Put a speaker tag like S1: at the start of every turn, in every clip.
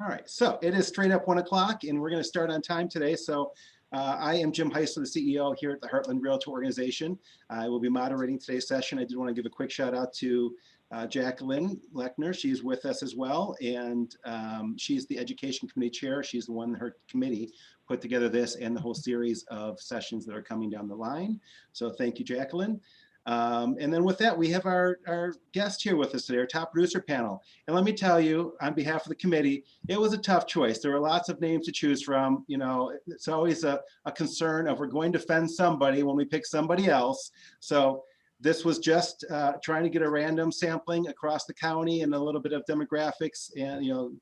S1: All right, so it is straight up 1 o'clock and we're going to start on time today. So I am Jim Heisler, the CEO here at the Heartland Realty Organization. I will be moderating today's session. I did want to give a quick shout out to Jacqueline Lechner. She's with us as well, and she's the Education Committee Chair. She's the one, her committee put together this and the whole series of sessions that are coming down the line. So thank you, Jacqueline. And then with that, we have our guest here with us today, our top producer panel. And let me tell you, on behalf of the committee, it was a tough choice. There were lots of names to choose from. You know, it's always a concern of we're going to offend somebody when we pick somebody else. So this was just trying to get a random sampling across the county and a little bit of demographics and, you know,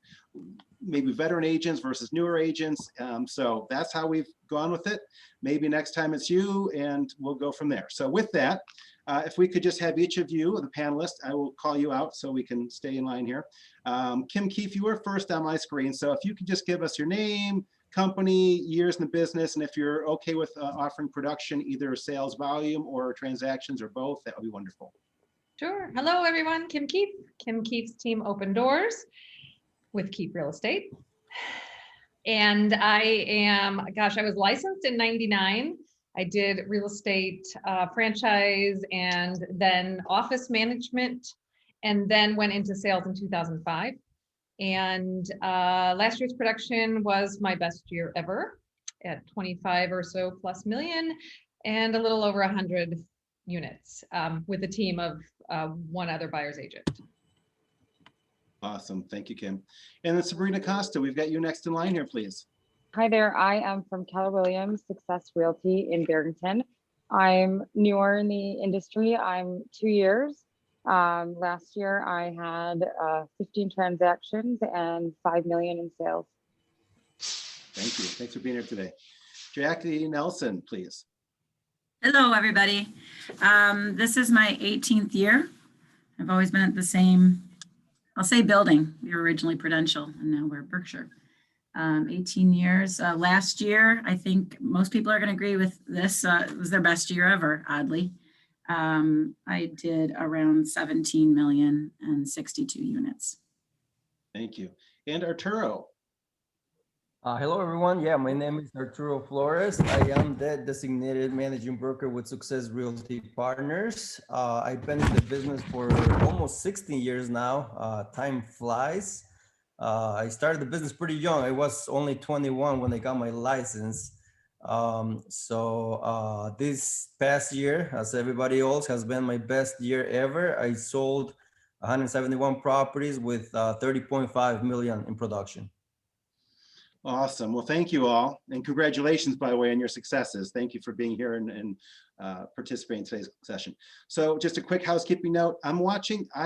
S1: maybe veteran agents versus newer agents. So that's how we've gone with it. Maybe next time it's you and we'll go from there. So with that, if we could just have each of you, the panelists, I will call you out so we can stay in line here. Kim Keefe, you were first on my screen. So if you could just give us your name, company, years in the business, and if you're okay with offering production, either sales volume or transactions or both, that would be wonderful.
S2: Sure. Hello, everyone. Kim Keefe. Kim Keefe's team Open Doors with Keefe Real Estate. And I am, gosh, I was licensed in '99. I did real estate franchise and then office management, and then went into sales in 2005. And last year's production was my best year ever at 25 or so plus million and a little over 100 units with a team of one other buyer's agent.
S1: Awesome. Thank you, Kim. And then Sabrina Costa, we've got you next in line here, please.
S3: Hi there. I am from Keller Williams Success Realty in Barrington. I'm newer in the industry. I'm 2 years. Last year I had 15 transactions and 5 million in sales.
S1: Thank you. Thanks for being here today. Jackie Nelson, please.
S4: Hello, everybody. This is my 18th year. I've always been at the same, I'll say building. We were originally Prudential and now we're Berkshire. 18 years. Last year, I think most people are going to agree with this. It was their best year ever, oddly. I did around 17 million and 62 units.
S1: Thank you. And Arturo.
S5: Hello, everyone. Yeah, my name is Arturo Flores. I am the designated managing broker with Success Realty Partners. I've been in the business for almost 16 years now. Time flies. I started the business pretty young. I was only 21 when I got my license. This past year, as everybody else, has been my best year ever. I sold 171 properties with 30.5 million in production.
S1: Awesome. Well, thank you all. And congratulations, by the way, on your successes. Thank you for being here and participating in today's session. So just a quick housekeeping note. I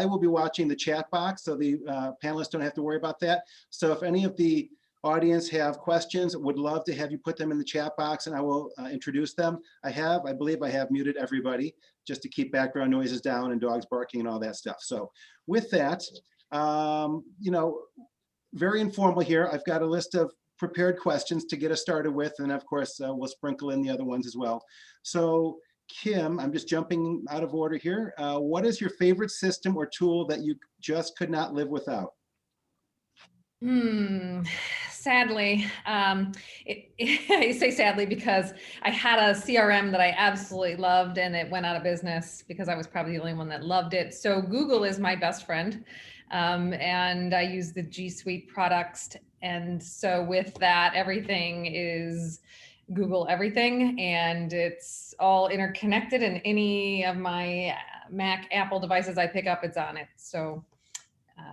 S1: will be watching the chat box, so the panelists don't have to worry about that. So if any of the audience have questions, would love to have you put them in the chat box and I will introduce them. I believe I have muted everybody just to keep background noises down and dogs barking and all that stuff. So with that, you know, very informal here. I've got a list of prepared questions to get us started with, and of course we'll sprinkle in the other ones as well. So Kim, I'm just jumping out of order here. What is your favorite system or tool that you just could not live without?
S2: Sadly, I say sadly because I had a CRM that I absolutely loved and it went out of business because I was probably the only one that loved it. So Google is my best friend. And I use the G Suite products. And so with that, everything is Google everything, and it's all interconnected, and any of my Mac, Apple devices I pick up, it's on it. So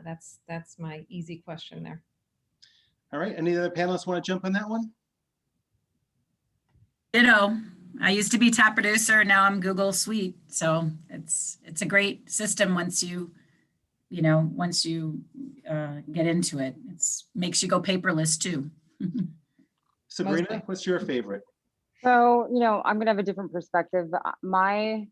S2: that's my easy question there.
S1: All right, any other panelists want to jump on that one?
S4: Ditto. I used to be top producer. Now I'm Google Suite. So it's a great system once you get into it. Makes you go paperless too.
S1: Sabrina, what's your favorite?
S3: So, you know, I'm going to have a different perspective. My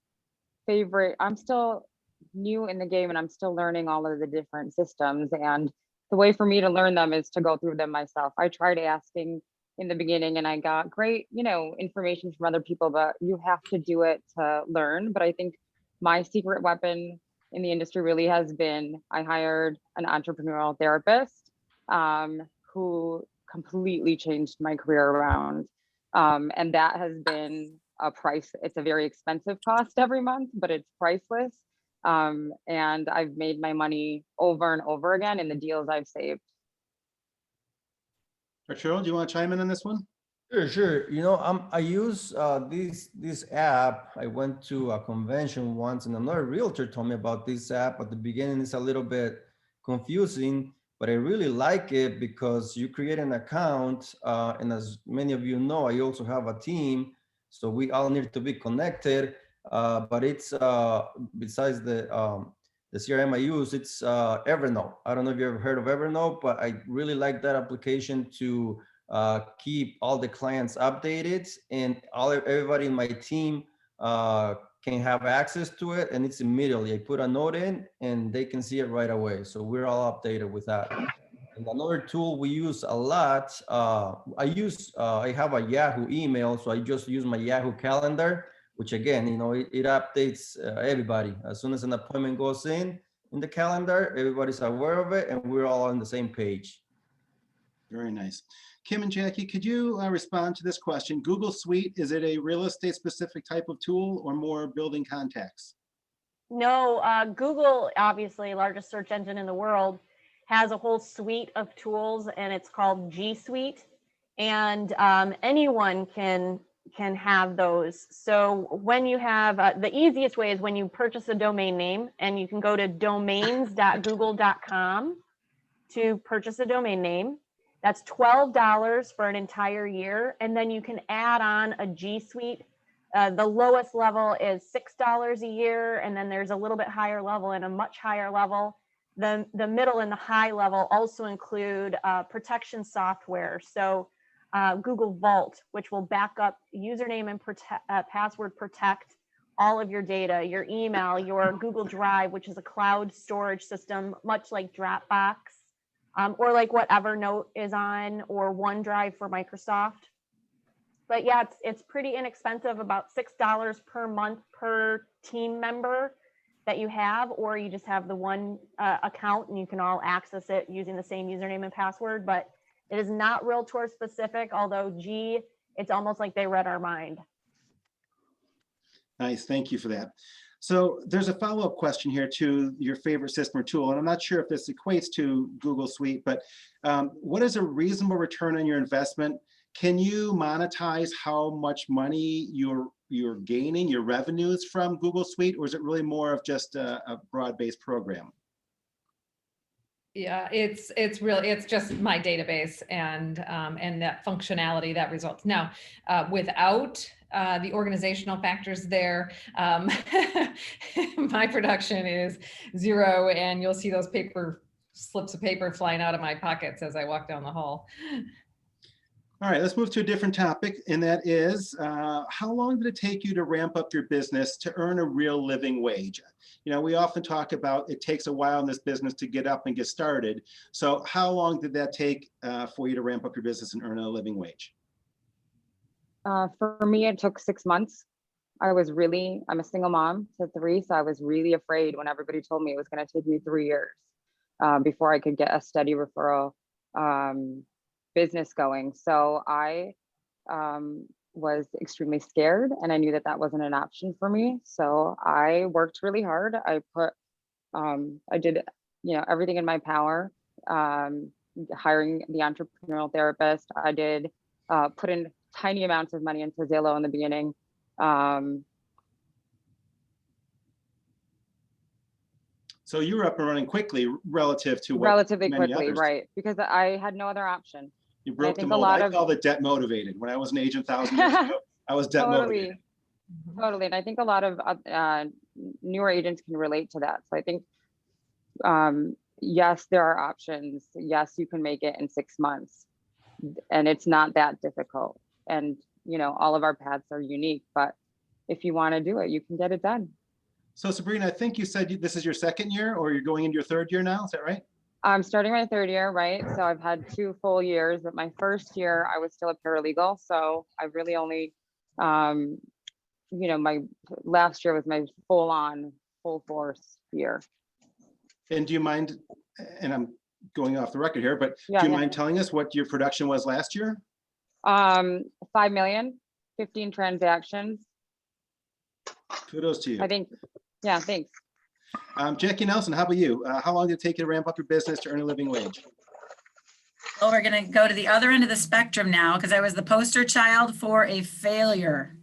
S3: favorite, I'm still new in the game and I'm still learning all of the different systems. And the way for me to learn them is to go through them myself. I tried asking in the beginning and I got great, you know, information from other people, but you have to do it to learn. But I think my secret weapon in the industry really has been, I hired an entrepreneurial therapist who completely changed my career around. And that has been it's a very expensive cost every month, but it's priceless. And I've made my money over and over again in the deals I've saved.
S1: Arturo, do you want to chime in on this one?
S5: Sure. I use this app. I went to a convention once, and another realtor told me about this app. At the beginning, it's a little bit confusing, but I really like it because you create an account, and as many of you know, I also have a team, so we all need to be connected. But it's besides the CRM I use, it's Evernote. I don't know if you ever heard of Evernote, but I really like that application to keep all the clients updated, and everybody in my team can have access to it, and it's immediately. I put a note in and they can see it right away. So we're all updated with that. And another tool we use a lot, I have a Yahoo email, so I just use my Yahoo Calendar, which again, it updates everybody. As soon as an appointment goes in the calendar, everybody's aware of it, and we're all on the same page.
S1: Very nice. Kim and Jackie, could you respond to this question? Google Suite, is it a real estate specific type of tool or more building contacts?
S6: No, Google, obviously largest search engine in the world, has a whole suite of tools, and it's called G Suite. And anyone can have those. So when you have, the easiest way is when you purchase a domain name, and you can go to domains.google.com to purchase a domain name. That's $12 for an entire year. And then you can add on a G Suite. The lowest level is $6 a year. And then there's a little bit higher level and a much higher level. The middle and the high level also include protection software. So Google Vault, which will back up username and password protect all of your data, your email, your Google Drive, which is a cloud storage system, much like Dropbox. Or like what Evernote is on, or OneDrive for Microsoft. But yeah, it's pretty inexpensive, about $6 per month per team member that you have, or you just have the one account and you can all access it using the same username and password. But it is not Realtor specific, although it's almost like they read our mind.
S1: Nice, thank you for that. So there's a follow-up question here to your favorite system or tool, and I'm not sure if this equates to Google Suite, but what is a reasonable return on your investment? Can you monetize how much money you're gaining, your revenues from Google Suite, or is it really more of just a broad-based program?
S2: Yeah, it's just my database and that functionality that results. Now, without the organizational factors there, my production is zero, and you'll see those slips of paper flying out of my pockets as I walk down the hall.
S1: All right, let's move to a different topic, and that is, how long did it take you to ramp up your business to earn a real living wage? We often talk about it takes a while in this business to get up and get started. So how long did that take for you to ramp up your business and earn a living wage?
S3: For me, it took 6 months. I'm a single mom to 3, so I was really afraid when everybody told me it was going to take me 3 years before I could get a steady referral business going. So I was extremely scared, and I knew that wasn't an option for me. So I worked really hard. I did, everything in my power, hiring the entrepreneurial therapist. I did put in tiny amounts of money into Zillow in the beginning.
S1: So you were up and running quickly relative to what
S3: relatively
S1: many
S3: quickly,
S1: others.
S3: right? Because I had no other option.
S1: You broke the
S3: think a
S1: mold.
S3: lot
S1: I
S3: of-
S1: called it debt motivated. When I was an agent 1,000 years ago, I was debt motivated.
S3: Totally. And I think a lot of newer agents can relate to that. So I think, yes, there are options. Yes, you can make it in 6 months, and it's not that difficult. And, all of our paths are unique, but if you want to do it, you can get it done.
S1: So Sabrina, I think you said this is your second year, or you're going into your third year now. Is that right?
S3: I'm starting my third year, right? So I've had 2 full years, but my first year I was still a paralegal. So I really only, my last year was my full force year.
S1: And do you mind, and I'm going off the record here, but
S3: Yeah,
S1: do you
S3: yeah.
S1: mind telling us what your production was last year?
S3: 5 million, 15 transactions.
S1: Kudos to you.
S3: I think, yeah, thanks.
S1: Jackie Nelson, how about you? How long did it take you to ramp up your business to earn a living wage?
S4: Well, we're going to go to the other end of the spectrum now because I was the poster child for a failure.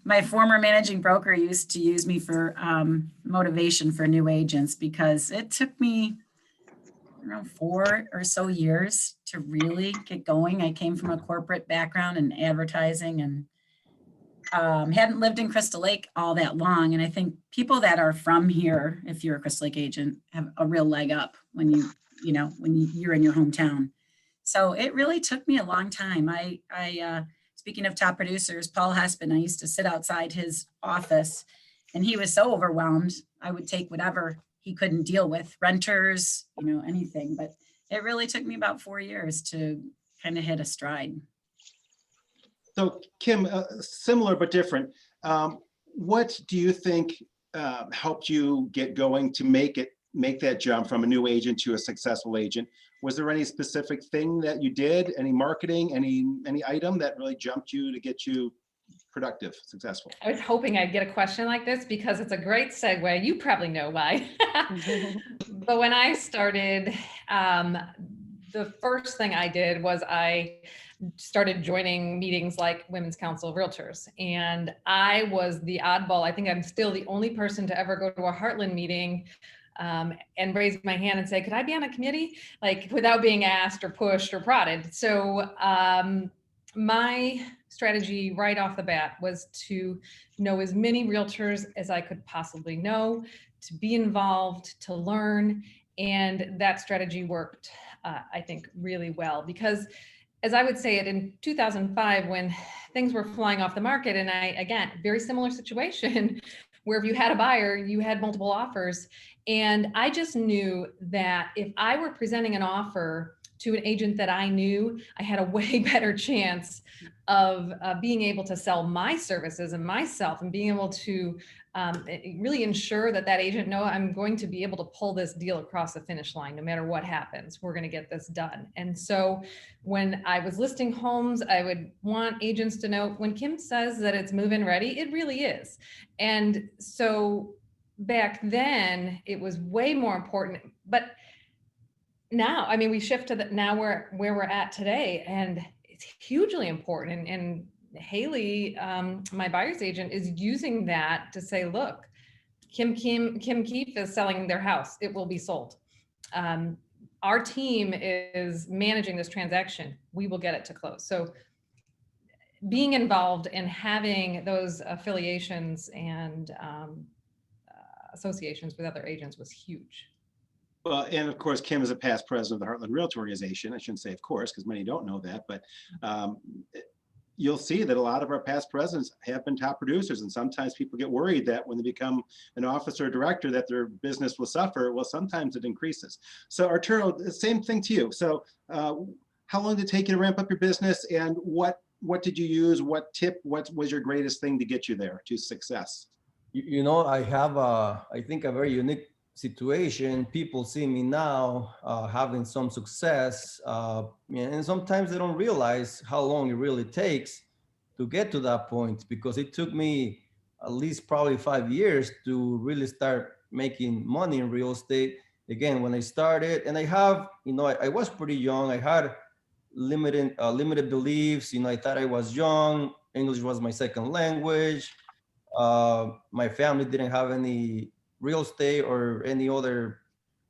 S4: My former managing broker used to use me for motivation for new agents because it took me around 4 or so years to really get going. I came from a corporate background in advertising and hadn't lived in Crystal Lake all that long. And I think people that are from here, if you're a Crystal Lake agent, have a real leg up when you're in your hometown. So it really took me a long time. Speaking of top producers, Paul Hespin, I used to sit outside his office and he was so overwhelmed. I would take whatever he couldn't deal with, renters, anything. But it really took me about 4 years to kind of hit a stride.
S1: So Kim, similar but different. What do you think helped you get going to make that jump from a new agent to a successful agent? Was there any specific thing that you did, any marketing, any item that really jumped you to get you productive, successful?
S2: I was hoping I'd get a question like this because it's a great segue. You probably know why. But when I started, the first thing I did was I started joining meetings like Women's Council of Realtors. And I was the oddball. I think I'm still the only person to ever go to a Heartland meeting and raise my hand and say, could I be on a committee? Like without being asked or pushed or prodded. So my strategy right off the bat was to know as many realtors as I could possibly know, to be involved, to learn. And that strategy worked, I think, really well because as I would say it in 2005, when things were flying off the market, and again, very similar situation where if you had a buyer, you had multiple offers. And I just knew that if I were presenting an offer to an agent that I knew, I had a way better chance of being able to sell my services and myself and being able to really ensure that agent know I'm going to be able to pull this deal across the finish line. No matter what happens, we're going to get this done. And so when I was listing homes, I would want agents to know when Kim says that it's move-in ready, it really is. And so back then it was way more important, but now, I mean, we shift to now where we're at today, and it's hugely important. And Haley, my buyer's agent, is using that to say, look, Kim Keefe is selling their house. It will be sold. Our team is managing this transaction. We will get it to close. So being involved and having those affiliations and associations with other agents was huge.
S1: Well, and of course, Kim is a past president of the Heartland Realty Organization. I shouldn't say of course, because many don't know that, but you'll see that a lot of our past presidents have been top producers. And sometimes people get worried that when they become an officer or director that their business will suffer. Well, sometimes it increases. So Arturo, the same thing to you. So how long did it take you to ramp up your business, and what did you use? What was your greatest thing to get you there to success?
S5: I have I think a very unique situation. People see me now having some success, and sometimes they don't realize how long it really takes to get to that point, because it took me at least probably 5 years to really start making money in real estate. Again, when I started, and I have, I was pretty young. I had limited beliefs. I thought I was young. English was my second language. My family didn't have any real estate or any other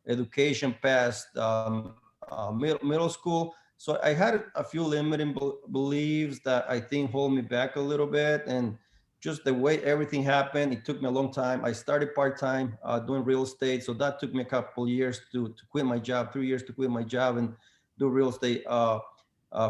S5: education past middle school. So I had a few limiting beliefs that I think hold me back a little bit. And just the way everything happened, it took me a long time. I started part-time doing real estate. So that took me a couple years to quit my job, 3 years to quit my job and do real estate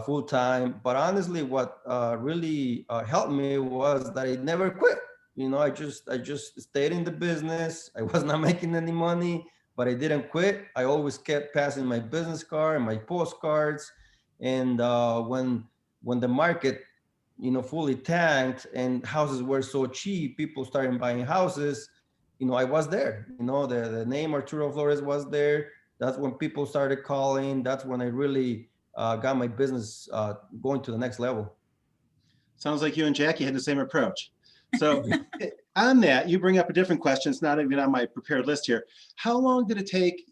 S5: full-time. But honestly, what really helped me was that I never quit. I just stayed in the business. I was not making any money, but I didn't quit. I always kept passing my business card and my postcards. And when the market, fully tanked and houses were so cheap, people started buying houses. I was there. The name Arturo Flores was there. That's when people started calling. That's when I really got my business going to the next level.
S1: Sounds like you and Jackie had the same approach. So on that, you bring up a different question. It's not even on my prepared list here. How long did it take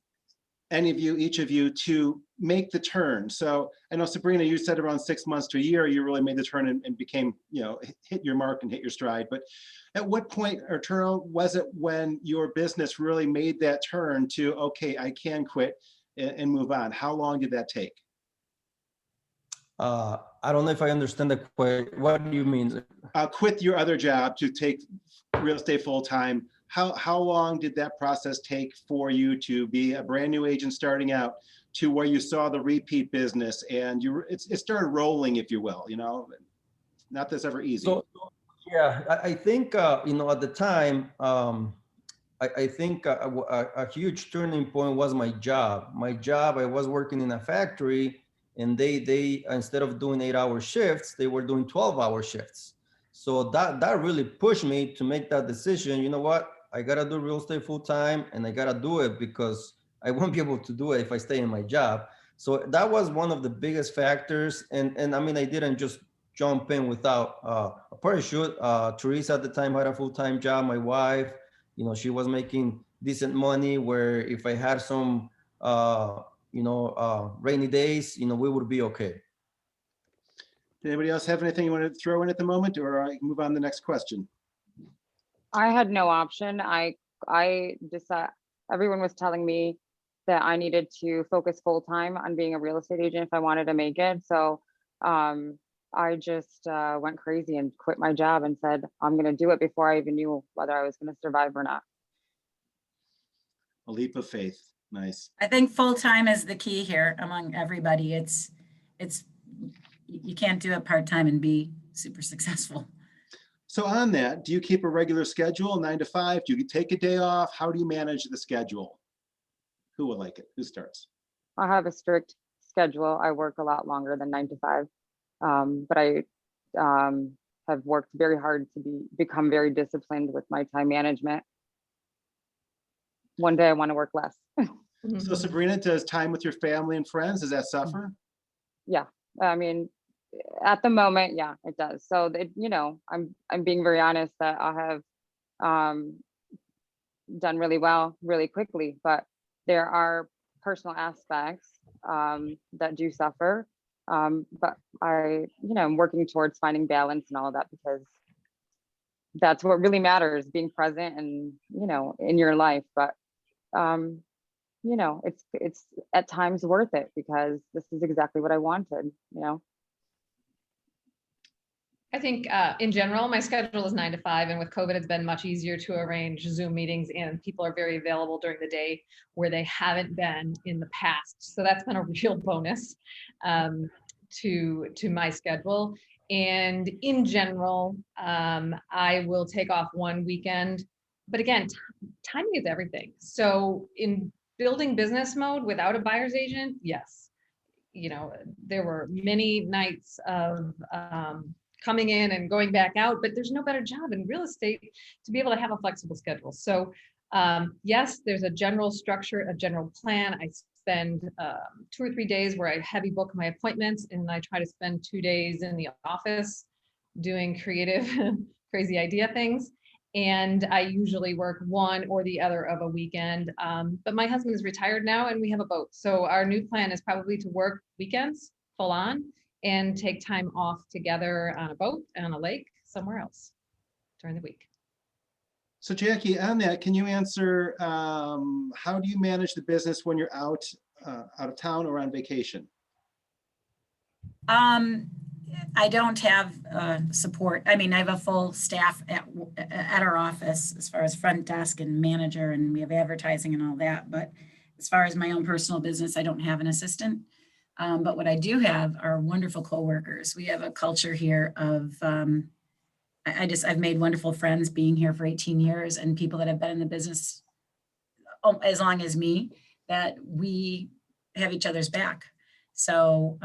S1: any of you, each of you, to make the turn? So I know, Sabrina, you said around 6 months to a year, you really made the turn and became, hit your mark and hit your stride. But at what point, Arturo, was it when your business really made that turn to, okay, I can quit and move on? How long did that take?
S5: I don't know if I understand the question. What do you mean?
S1: Quit your other job to take real estate full-time. How long did that process take for you to be a brand new agent starting out to where you saw the repeat business and it started rolling, if you will, not that's ever easy.
S5: So yeah, I think, at the time, I think a huge turning point was my job. I was working in a factory, and they instead of doing 8-hour shifts, they were doing 12-hour shifts. So that really pushed me to make that decision. You know what? I gotta do real estate full time, and I gotta do it because I won't be able to do it if I stay in my job. So that was one of the biggest factors. And I mean, I didn't just jump in without a parachute. Teresa at the time had a full-time job. My wife, she was making decent money, where if I had some rainy days, we would be okay.
S1: Did anybody else have anything you want to throw in at the moment, or I can move on to the next question?
S3: I had no option. I decided, everyone was telling me that I needed to focus full time on being a real estate agent if I wanted to make it. So I just went crazy and quit my job and said, I'm going to do it before I even knew whether I was going to survive or not.
S1: A leap of faith. Nice.
S4: I think full-time is the key here among everybody. It's you can't do it part-time and be super successful.
S1: So on that, do you keep a regular schedule, 9 to 5? Do you take a day off? How do you manage the schedule? Who would like it? Who starts?
S3: I have a strict schedule. I work a lot longer than 9 to 5. But I have worked very hard to become very disciplined with my time management. One day I want to work less.
S1: So Sabrina, does time with your family and friends, does that suffer?
S3: Yeah, I mean, at the moment, yeah, it does. So I'm being very honest that I have done really well really quickly, but there are personal aspects that do suffer. But I'm working towards finding balance and all of that, because that's what really matters, being present and, in your life. But, it's at times worth it, because this is exactly what I wanted,
S2: I think in general, my schedule is 9 to 5, and with COVID, it's been much easier to arrange Zoom meetings, and people are very available during the day where they haven't been in the past. So that's been a real bonus to my schedule. And in general, I will take off one weekend, but again, timing is everything. So in building business mode without a buyer's agent, yes, there were many nights of coming in and going back out, but there's no better job in real estate to be able to have a flexible schedule. So yes, there's a general structure, a general plan. I spend 2 or 3 days where I heavy book my appointments, and I try to spend 2 days in the office doing creative, crazy idea things. And I usually work one or the other of a weekend. But my husband is retired now, and we have a boat. So our new plan is probably to work weekends full on and take time off together on a boat and on a lake somewhere else during the week.
S1: So Jackie, on that, can you answer, how do you manage the business when you're out of town or on vacation?
S4: I don't have support. I mean, I have a full staff at our office as far as front desk and manager, and we have advertising and all that. But as far as my own personal business, I don't have an assistant. But what I do have are wonderful coworkers. We have a culture here of, I've made wonderful friends being here for 18 years, and people that have been in the business as long as me, that we have each other's back. So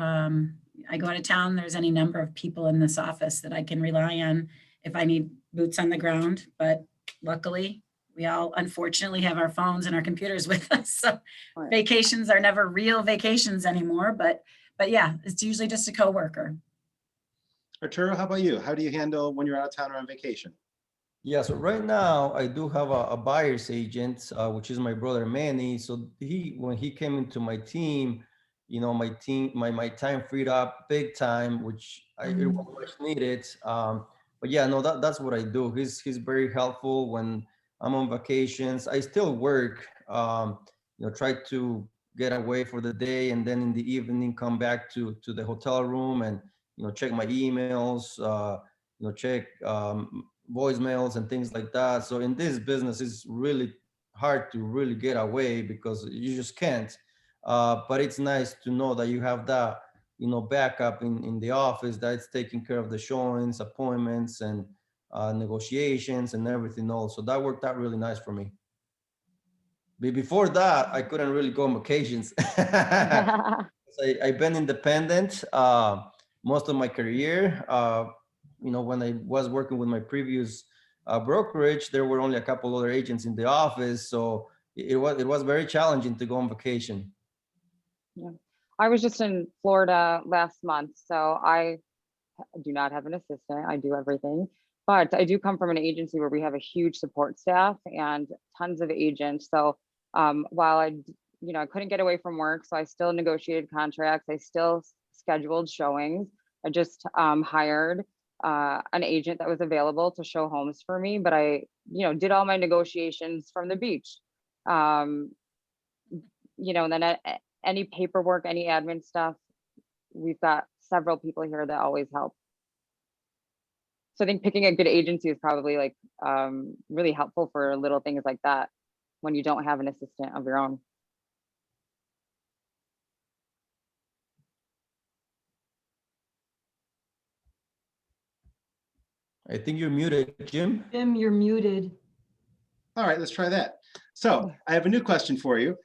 S4: I go out of town, there's any number of people in this office that I can rely on if I need boots on the ground. But luckily, We all unfortunately have our phones and our computers with us. So
S3: Right.
S4: vacations are never real vacations anymore, but yeah, it's usually just a coworker.
S1: Arturo, how about you? How do you handle when you're out of town or on vacation?
S5: Yeah, so right now I do have a buyer's agent, which is my brother Manny. So when he came into my team, my time freed up big time, which it was much needed. But yeah, no, that's what I do. He's very helpful when I'm on vacations. I still work, try to get away for the day, and then in the evening come back to the hotel room and check my emails, check voicemails and things like that. So in this business, it's really hard to really get away because you just can't. But it's nice to know that you have that, backup in the office that's taking care of the showings, appointments, and negotiations and everything else. So that worked out really nice for me. Before that, I couldn't really go on vacations. I've been independent most of my career. When I was working with my previous brokerage, there were only a couple other agents in the office, so it was very challenging to go on vacation.
S3: Yeah. I was just in Florida last month, so I do not have an assistant. I do everything, but I do come from an agency where we have a huge support staff and tons of agents. So while I couldn't get away from work, so I still negotiated contracts. I still scheduled showings. I just hired an agent that was available to show homes for me, but I, did all my negotiations from the beach. And then any paperwork, any admin stuff, we've got several people here that always help. So I think picking a good agency is probably like really helpful for little things like that when you don't have an assistant of your own.
S5: I think you're muted, Jim.
S7: Jim, you're muted.
S1: All right, let's try that. So I have a new question for you.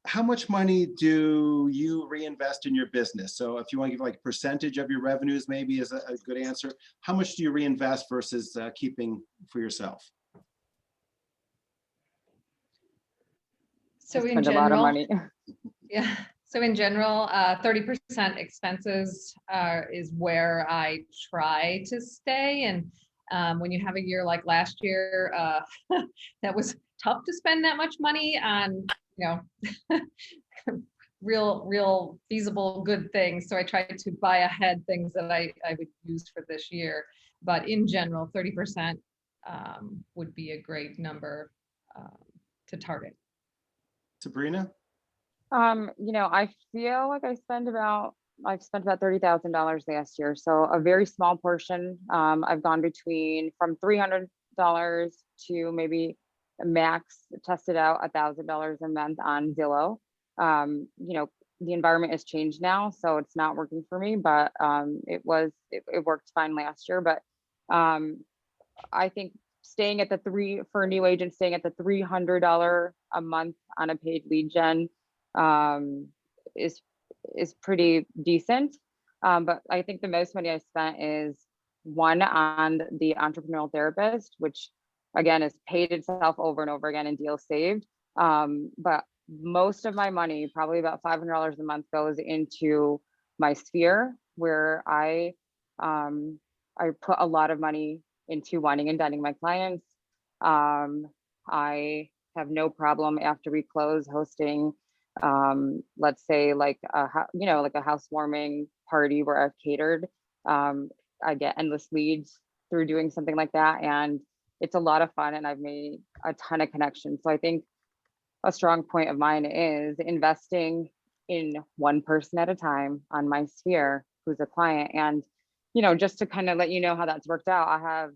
S1: How much money do you reinvest in your business? So if you want to give like a percentage of your revenues, maybe is a good answer. How much do you reinvest versus keeping for yourself?
S2: So in
S3: Spend a lot of
S2: general,
S3: money.
S2: yeah. So in general, 30% expenses is where I try to stay. And when you have a year like last year, that was tough to spend that much money on, real feasible good things. So I tried to buy ahead things that I would use for this year. But in general, 30% would be a great number to target.
S1: Sabrina?
S3: I feel like I've spent about $30,000 last year. So a very small portion. I've gone from $300 to maybe max tested out $1,000 a month on Zillow. The environment has changed now, so it's not working for me, but it worked fine last year. But I think staying at for a new agent, staying at the $300 a month on a paid lead gen is pretty decent. But I think the most money I spent is one on the Entrepreneurial therapist, which again has paid itself over and over again in deals saved. But most of my money, probably about $500 a month, goes into my sphere, where I put a lot of money into wining and dining my clients. I have no problem after we close hosting, let's say like a housewarming party where I've catered. I get endless leads through doing something like that, and it's a lot of fun, and I've made a ton of connections. So I think a strong point of mine is investing in one person at a time on my sphere who's a client. And just to kind of let you know how that's worked out, I have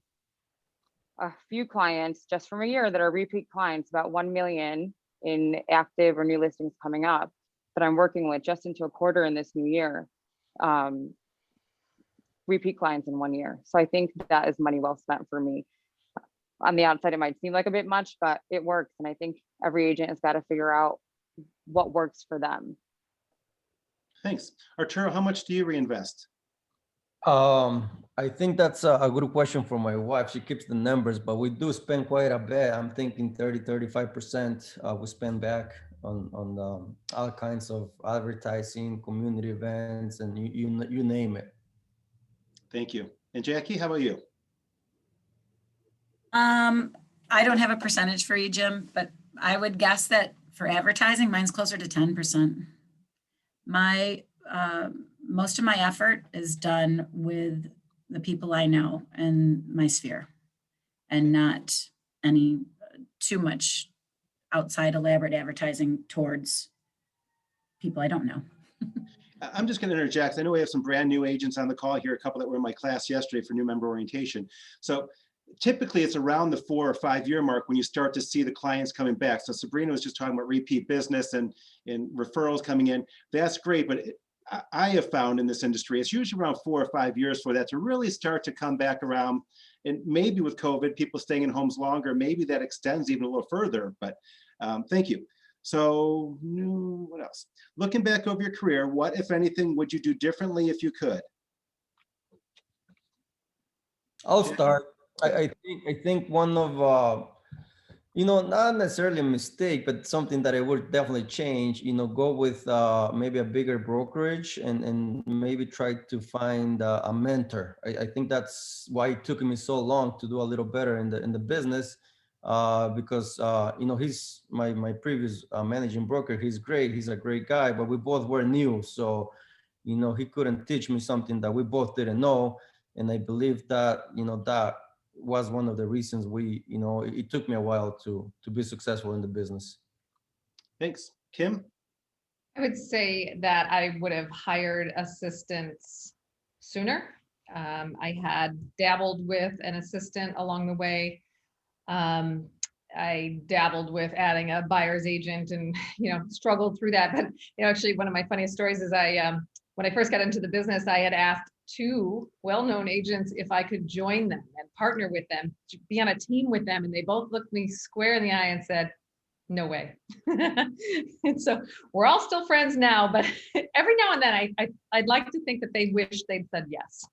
S3: a few clients just from a year that are repeat clients, about 1 million in active or new listings coming up that I'm working with just into a quarter in this new year. Repeat clients in 1 year. So I think that is money well spent for me. On the outside, it might seem like a bit much, but it works. And I think every agent has got to figure out what works for them.
S1: Thanks. Arturo, how much do you reinvest?
S5: I think that's a good question for my wife. She keeps the numbers, but we do spend quite a bit. I'm thinking 35% we spend back on all kinds of advertising, community events, and you name it.
S1: Thank you. And Jackie, how about you?
S4: I don't have a percentage for you, Jim, but I would guess that for advertising, mine's closer to 10%. My, most of my effort is done with the people I know and my sphere, and not any too much outside elaborate advertising towards people I don't know.
S1: I'm just going to interject. I know we have some brand new agents on the call here, a couple that were in my class yesterday for new member orientation. So typically it's around the 4 or 5 year mark when you start to see the clients coming back. So Sabrina was just talking about repeat business and referrals coming in. That's great, but I have found in this industry, it's usually around 4 or 5 years for that to really start to come back around. And maybe with COVID, people staying in homes longer, maybe that extends even a little further, but thank you. So what else? Looking back over your career, what, if anything, would you do differently if you could?
S5: I'll start. I think one of not necessarily a mistake, but something that I would definitely change, go with maybe a bigger brokerage and maybe try to find a mentor. I think that's why it took me so long to do a little better in the business, because he's my previous managing broker. He's great. He's a great guy, but we both were new. So, he couldn't teach me something that we both didn't know. And I believe that, that was one of the reasons it took me a while to be successful in the business.
S1: Thanks. Kim?
S2: I would say that I would have hired assistants sooner. I had dabbled with an assistant along the way. I dabbled with adding a buyer's agent and, struggled through that. But, actually one of my funniest stories is when I first got into the business, I had asked 2 well-known agents if I could join them and partner with them, to be on a team with them. And they both looked me square in the eye and said, no way. And so we're all still friends now, but every now and then I'd like to think that they wish they'd said yes.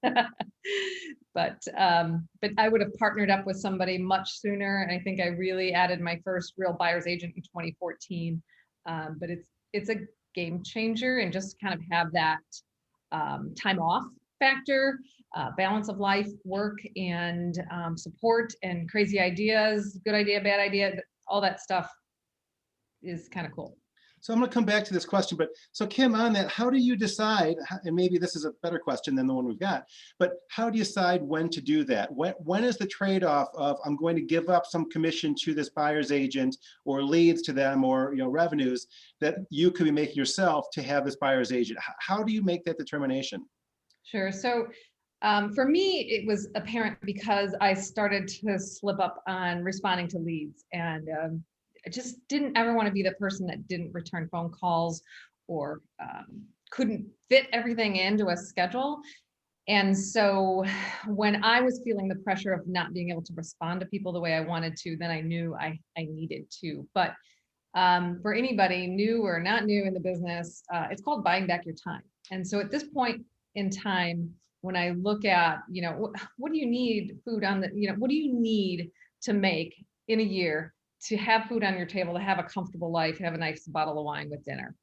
S2: But I would have partnered up with somebody much sooner. And I think I really added my first real buyer's agent in 2014. But it's a game changer, and just kind of have that time off factor, balance of life, work, and support, and crazy ideas, good idea, bad idea, all that stuff is kind of cool.
S1: So I'm going to come back to this question, but so Kim, on that, how do you decide, and maybe this is a better question than the one we've got, but how do you decide when to do that? When is the trade-off of I'm going to give up some commission to this buyer's agent or leads to them or revenues that you could be making yourself to have this buyer's agent? How do you make that determination?
S2: Sure. So for me, it was apparent because I started to slip up on responding to leads, and I just didn't ever want to be the person that didn't return phone calls or couldn't fit everything into a schedule. And so when I was feeling the pressure of not being able to respond to people the way I wanted to, then I knew I needed to. But for anybody new or not new in the business, it's called buying back your time. And so at this point in time, when I look at, what do you need food on the, what do you need to make in a year to have food on your table, to have a comfortable life, have a nice bottle of wine with dinner?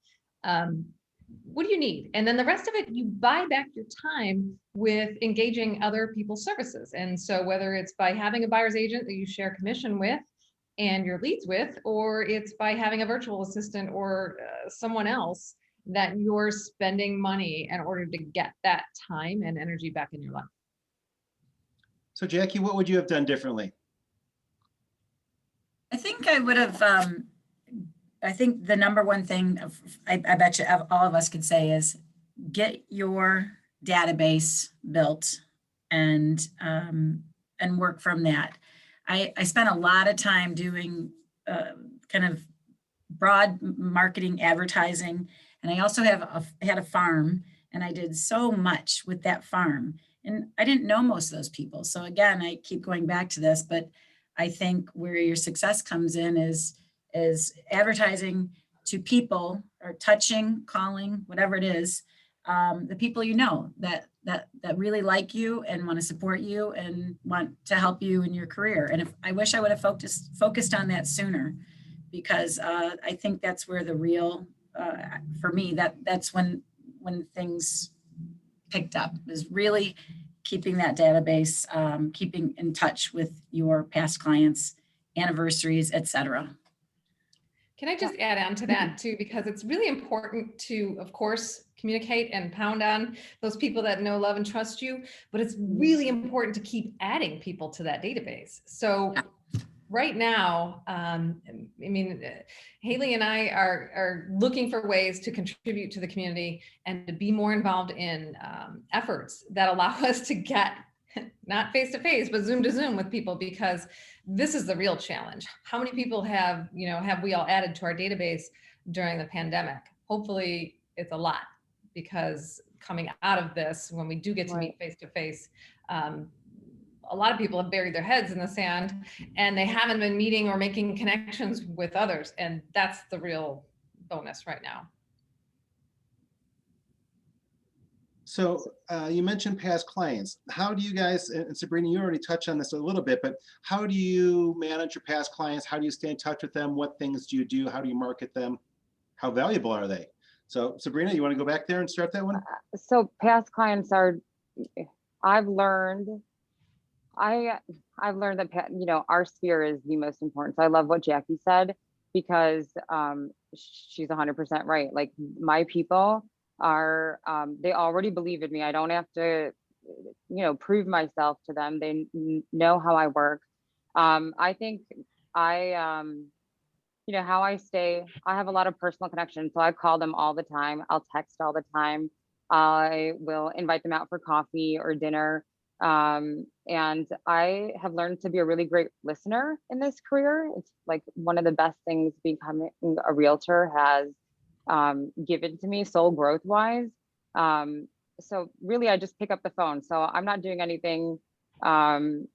S2: What do you need? And then the rest of it, you buy back your time with engaging other people's services. And so whether it's by having a buyer's agent that you share commission with and your leads with, or it's by having a virtual assistant or someone else that you're spending money in order to get that time and energy back in your life.
S1: So Jackie, what would you have done differently?
S4: I think I would have, I think the number one thing I bet you all of us could say is get your database built and work from that. I spent a lot of time doing kind of broad marketing advertising. And I also had a farm, and I did so much with that farm, and I didn't know most of those people. So again, I keep going back to this, but I think where your success comes in is advertising to people, or touching, calling, whatever it is, the people you know that really like you and want to support you and want to help you in your career. And if I wish I would have focused on that sooner, because I think that's where the real, for me, that's when things picked up, is really keeping that database, keeping in touch with your past clients, anniversaries, etc.
S2: Can I just add on to that too, because it's really important to, of course, communicate and pound on those people that know, love, and trust you, but it's really important to keep adding people to that database. So right now, Haley and I are looking for ways to contribute to the community and to be more involved in efforts that allow us to get not face to face, but Zoom to Zoom with people, because this is the real challenge. How many people have we all added to our database during the pandemic? Hopefully it's a lot, because coming out of this, when we do get to meet face to face, a lot of people have buried their heads in the sand and they haven't been meeting or making connections with others. And that's the real bonus right now.
S1: So you mentioned past clients. How do you guys, and Sabrina, you already touched on this a little bit, but how do you manage your past clients? How do you stay in touch with them? What things do you do? How do you market them? How valuable are they? So Sabrina, you want to go back there and start that one?
S3: So past clients are, I've learned that, our sphere is the most important. So I love what Jackie said, because she's 100% right. Like, my people are, they already believe in me. I don't have to, prove myself to them. They know how I work. I think how I stay, I have a lot of personal connections. So I call them all the time. I'll text all the time. I will invite them out for coffee or dinner. And I have learned to be a really great listener in this career. It's like one of the best things becoming a realtor has given to me, soul growth wise. So really, I just pick up the phone. So I'm not doing anything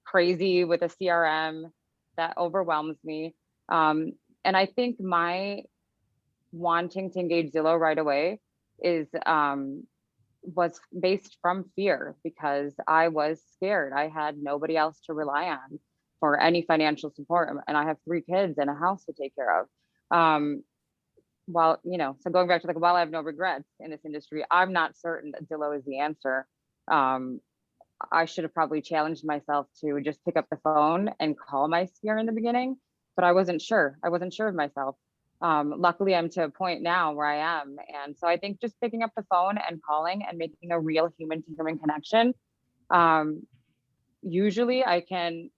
S3: crazy with a CRM that overwhelms me. And I think my wanting to engage Zillow right away was based from fear, because I was scared. I had nobody else to rely on for any financial support. And I have 3 kids and a house to take care of. So going back to while I have no regrets in this industry, I'm not certain that Zillow is the answer. I should have probably challenged myself to just pick up the phone and call my sphere in the beginning, but I wasn't sure. I wasn't sure of myself. Luckily, I'm to a point now where I am. And so I think just picking up the phone and calling and making a real human to human connection, usually I can,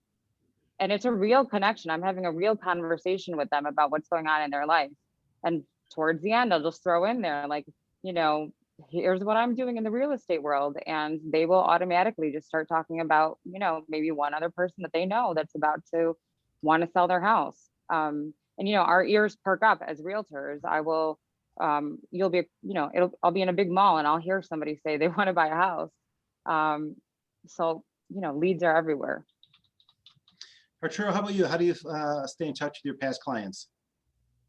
S3: and it's a real connection. I'm having a real conversation with them about what's going on in their life. And towards the end, I'll just throw in there, here's what I'm doing in the real estate world. And they will automatically just start talking about, maybe one other person that they know that's about to want to sell their house. And our ears perk up as realtors. I will, you'll be, I'll be in a big mall and I'll hear somebody say they want to buy a house. So, leads are everywhere.
S1: Arturo, how about you? How do you stay in touch with your past clients?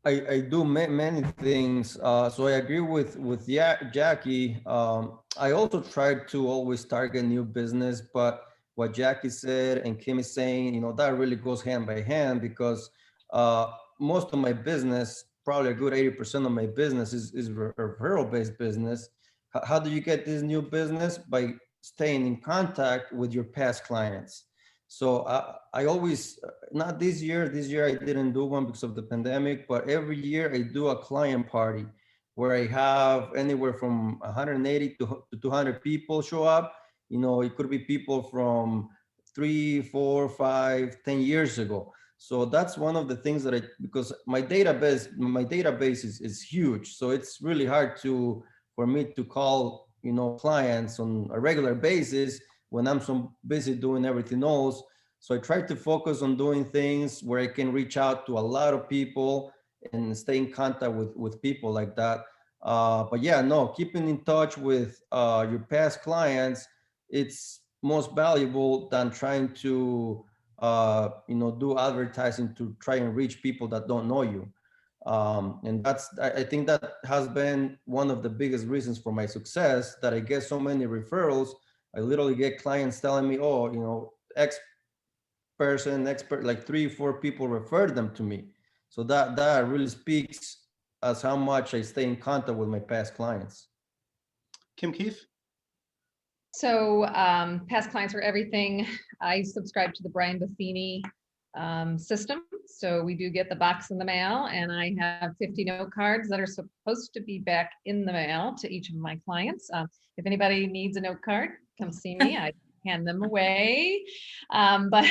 S5: I do many things. So I agree with Jackie. I also try to always target new business, but what Jackie said and Kim is saying, that really goes hand by hand, because most of my business, probably a good 80% of my business is referral-based business. How do you get this new business? By staying in contact with your past clients. So I always, not this year I didn't do one because of the pandemic, but every year I do a client party where I have anywhere from 180 to 200 people show up. It could be people from 3, 4, 5, 10 years ago. So that's one of the things that because my database is huge. So it's really hard for me to call, clients on a regular basis when I'm so busy doing everything else. So I try to focus on doing things where I can reach out to a lot of people and stay in contact with people like that. But yeah, no, keeping in touch with your past clients, it's most valuable than trying to do advertising to try and reach people that don't know you. And I think that has been one of the biggest reasons for my success, that I get so many referrals. I literally get clients telling me, oh, you know, X person, expert, like 3-4 people referred them to me. So that really speaks as how much I stay in contact with my past clients.
S1: Kim Keefe?
S2: So past clients are everything. I subscribe to the Brian Buffini system. So we do get the box in the mail, and I have 50 note cards that are supposed to be back in the mail to each of my clients. If anybody needs a note card, come see me. I hand them away. But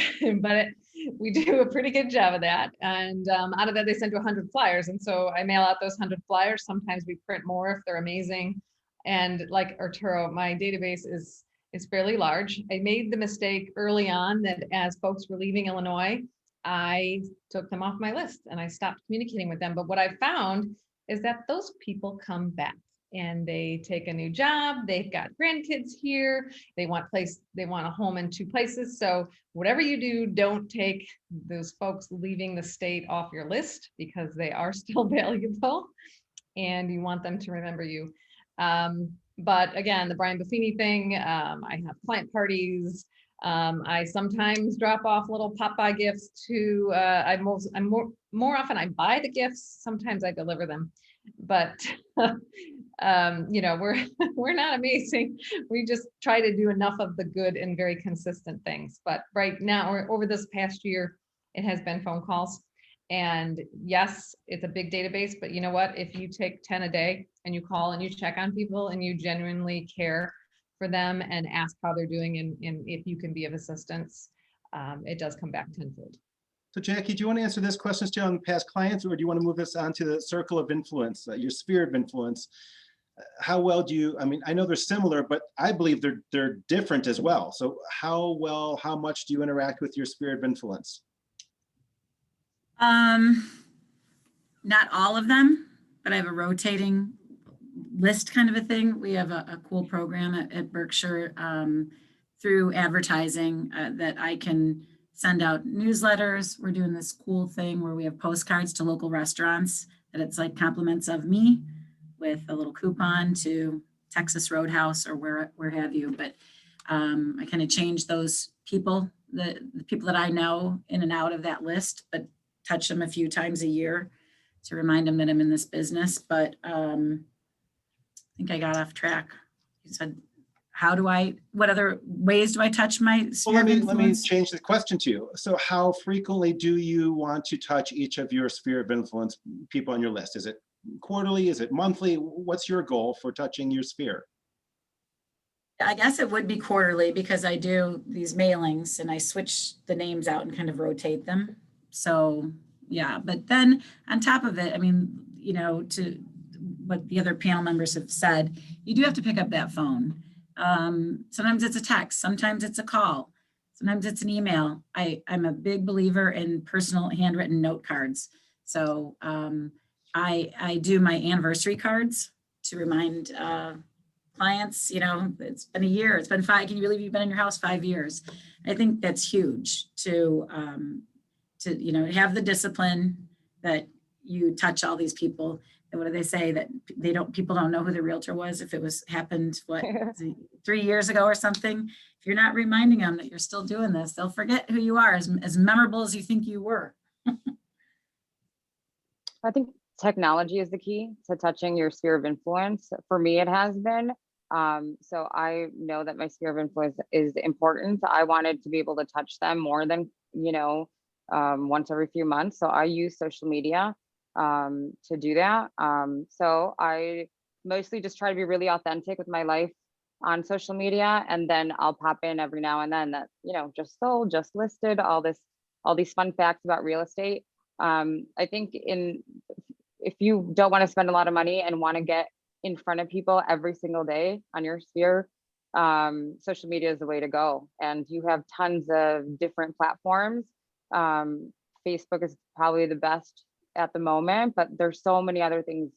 S2: we do a pretty good job of that. And out of that, they send to 100 flyers. And so I mail out those 100 flyers. Sometimes we print more if they're amazing. And like Arturo, my database is fairly large. I made the mistake early on that as folks were leaving Illinois, I took them off my list and I stopped communicating with them. But what I found is that those people come back and they take a new job. They've got grandkids here. They want a home in 2 places. So whatever you do, don't take those folks leaving the state off your list, because they are still valuable and you want them to remember you. But again, the Brian Buffini thing, I have client parties. I sometimes drop off little pop-by gifts to, more often I buy the gifts. Sometimes I deliver them, but, you know, we're not amazing. We just try to do enough of the good and very consistent things. But right now, or over this past year, it has been phone calls. And yes, it's a big database, but you know what? If you take 10 a day and you call and you check on people and you genuinely care for them and ask how they're doing and if you can be of assistance, it does come back tenfold.
S1: So Jackie, do you want to answer this question still on past clients, or do you want to move this on to the circle of influence, your sphere of influence? How well do you, I mean, I know they're similar, but I believe they're different as well. So how much do you interact with your sphere of influence?
S4: Not all of them, but I have a rotating list kind of a thing. We have a cool program at Berkshire through advertising that I can send out newsletters. We're doing this cool thing where we have postcards to local restaurants that it's like compliments of me with a little coupon to Texas Roadhouse or where have you. But I kind of change those people, the people that I know in and out of that list, but touch them a few times a year to remind them that I'm in this business. But I think I got off track. You said, what other ways do I touch my sphere of influence?
S1: Let me change the question to you. So how frequently do you want to touch each of your sphere of influence people on your list? Is it quarterly? Is it monthly? What's your goal for touching your sphere?
S4: I guess it would be quarterly, because I do these mailings and I switch the names out and kind of rotate them. So yeah, but then on top of it, I mean, you know, to what the other panel members have said, you do have to pick up that phone. Sometimes it's a text, sometimes it's a call, sometimes it's an email. I'm a big believer in personal handwritten note cards. So I do my anniversary cards to remind clients, you know, it's been a year, it's been 5, can you believe you've been in your house 5 years? I think that's huge to you know, have the discipline that you touch all these people. And what do they say, that people don't know who the realtor was if it happened 3 years ago or something? If you're not reminding them that you're still doing this, they'll forget who you are, as memorable as you think you were.
S3: I think technology is the key to touching your sphere of influence. For me, it has been. So I know that my sphere of influence is important. I wanted to be able to touch them more than, you know, once every few months. So I use social media to do that. So I mostly just try to be really authentic with my life on social media, and then I'll pop in every now and then that, you know, just sold, just listed, all these fun facts about real estate. I think if you don't want to spend a lot of money and want to get in front of people every single day on your sphere, social media is the way to go. And you have tons of different platforms. Facebook is probably the best at the moment, but there's so many other things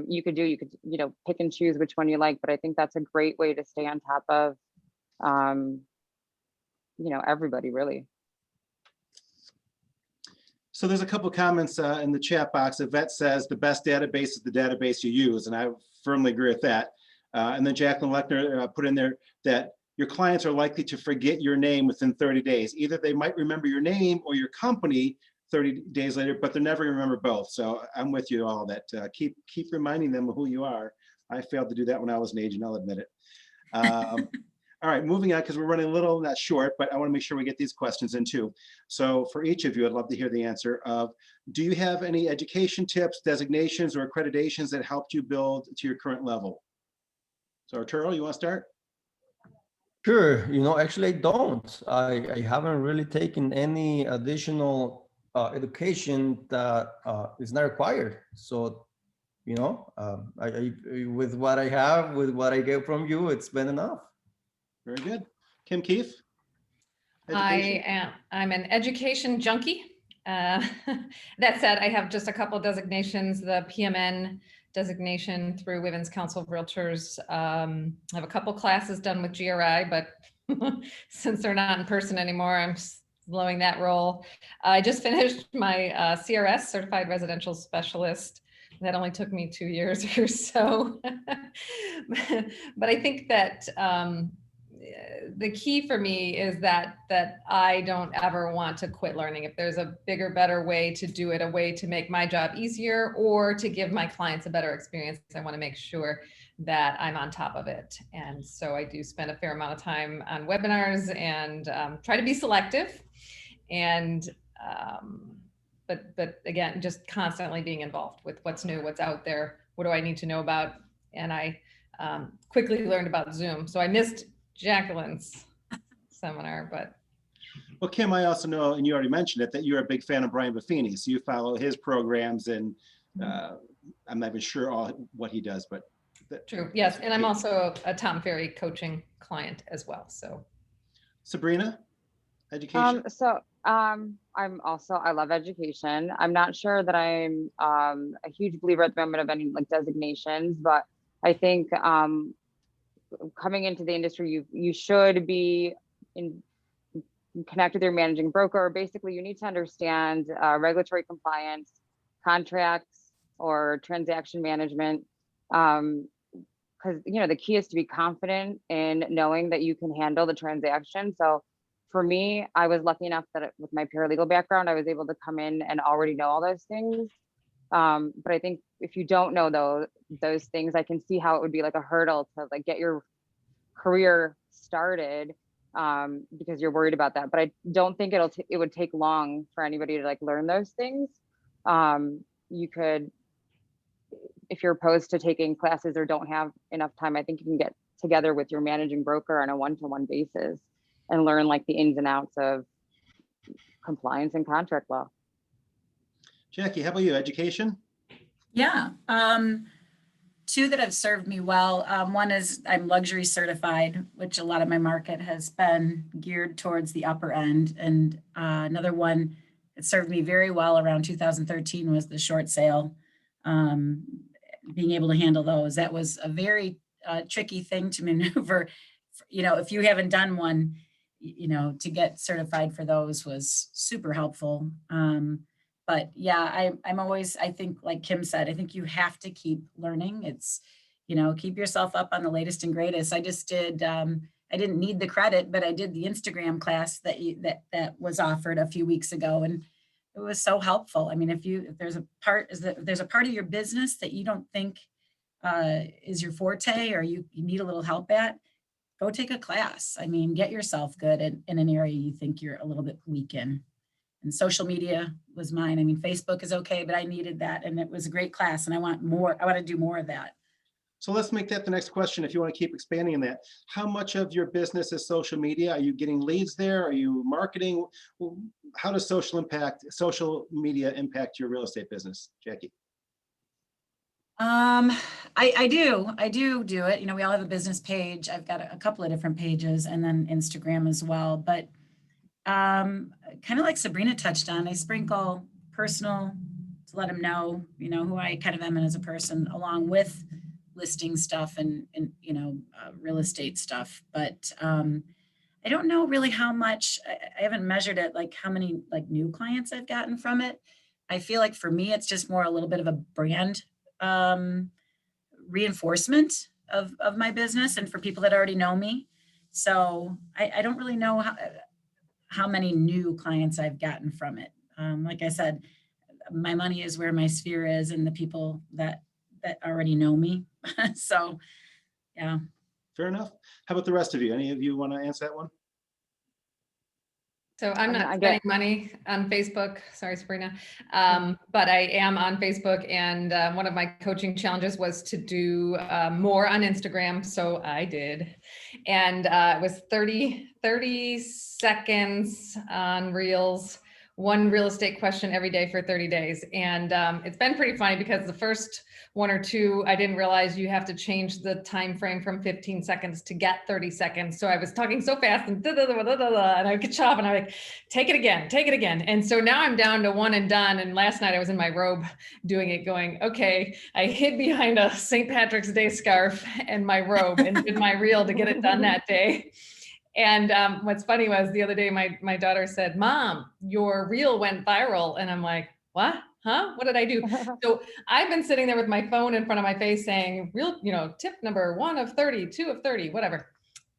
S3: you could do. You could, you know, pick and choose which one you like, but I think that's a great way to stay on top of, you know, everybody really.
S1: So there's a couple comments in the chat box. Yvette says the best database is the database you use, and I firmly agree with that. And then Jacqueline Lechner put in there that your clients are likely to forget your name within 30 days. Either they might remember your name or your company 30 days later, but they're never gonna remember both. So I'm with you all that keep reminding them of who you are. I failed to do that when I was an agent, I'll admit it. All right, moving on, because we're running a little, not short, but I want to make sure we get these questions in too. So for each of you, I'd love to hear the answer of, do you have any education tips, designations, or accreditations that helped you build to your current level? So Arturo, you want to start?
S5: Sure. Actually, I don't. I haven't really taken any additional education that is not required. So, with what I have, with what I get from you, it's been enough.
S1: Very good. Kim Keefe? Education?
S2: I'm an education junkie. That said, I have just a couple designations, the PMN designation through Women's Council of Realtors. I have a couple classes done with GRI, but since they're not in person anymore, I'm slowing that roll. I just finished my CRS, Certified Residential Specialist. That only took me 2 years or so. But I think that the key for me is that I don't ever want to quit learning. If there's a bigger, better way to do it, a way to make my job easier or to give my clients a better experience, I want to make sure that I'm on top of it. And so I do spend a fair amount of time on webinars and try to be selective. And but again, just constantly being involved with what's new, what's out there, what do I need to know about? And I quickly learned about Zoom. So I missed Jacqueline's seminar, but.
S1: Well, Kim, I also know, and you already mentioned it, that you're a big fan of Brian Buffini. So you follow his programs, and I'm not even sure what he does, but.
S2: True, yes. And I'm also a Tom Ferry coaching client as well, so.
S1: Sabrina, education?
S3: I love education. I'm not sure that I'm a huge believer at the moment of any like designations, but I think coming into the industry, you should be connect with your managing broker. Basically, you need to understand regulatory compliance, contracts, or transaction management. Because the key is to be confident in knowing that you can handle the transaction. So for me, I was lucky enough that with my paralegal background, I was able to come in and already know all those things. But I think if you don't know those things, I can see how it would be like a hurdle to like get your career started because you're worried about that. But I don't think it would take long for anybody to like learn those things. You could, if you're opposed to taking classes or don't have enough time, I think you can get together with your managing broker on a one-to-one basis and learn like the ins and outs of compliance and contract law.
S1: Jackie, how about you? Education?
S4: Yeah, two that have served me well. One is I'm luxury certified, which a lot of my market has been geared towards the upper end. And another one that served me very well around 2013 was the short sale. Being able to handle those. That was a very tricky thing to maneuver. If you haven't done one, to get certified for those was super helpful. But yeah, I'm always, I think, like Kim said, I think you have to keep learning. It's, keep yourself up on the latest and greatest. I just did, I didn't need the credit, but I did the Instagram class that was offered a few weeks ago. And it was so helpful. I mean, if there's a part of your business that you don't think is your forte or you need a little help at, go take a class. I mean, get yourself good in an area you think you're a little bit weak in. And social media was mine. I mean, Facebook is okay, but I needed that. And it was a great class. And I want to do more of that.
S1: So let's make that the next question. If you want to keep expanding on that, how much of your business is social media? Are you getting leads there? Are you marketing? How does social media impact your real estate business, Jackie?
S4: I do it. We all have a business page. I've got a couple of different pages and then Instagram as well. But kind of like Sabrina touched on, I sprinkle personal to let them know, who I kind of am as a person, along with listing stuff and real estate stuff. But I I don't know really how much, I haven't measured it, like how many like new clients I've gotten from it. I feel like for me, it's just more a little bit of a brand reinforcement of my business and for people that already know me. So I don't really know how many new clients I've gotten from it. Like I said, my money is where my sphere is and the people that already know me. So, yeah.
S1: Fair enough. How about the rest of you? Any of you want to answer that one?
S2: So I'm
S3: mean,
S2: not
S3: I
S2: spending
S3: get-
S2: money on Facebook. Sorry, Sabrina. But I am on Facebook, and one of my coaching challenges was to do more on Instagram. So I did. And it was 30 seconds on Reels, one real estate question every day for 30 days. And it's been pretty funny because the first one or two, I didn't realize you have to change the time frame from 15 seconds to get 30 seconds. So I was talking so fast and and I could chop and I'm like, take it again. And so now I'm down to one and done. And last night I was in my robe doing it going, okay, I hid behind a St. Patrick's Day scarf and my robe and did my reel to get it done that day. And what's funny was the other day, my daughter said, Mom, your reel went viral. And I'm like, what? Huh? What did I do? So I've been sitting there with my phone in front of my face saying, real, tip number 1 of 30, 2 of 30, whatever.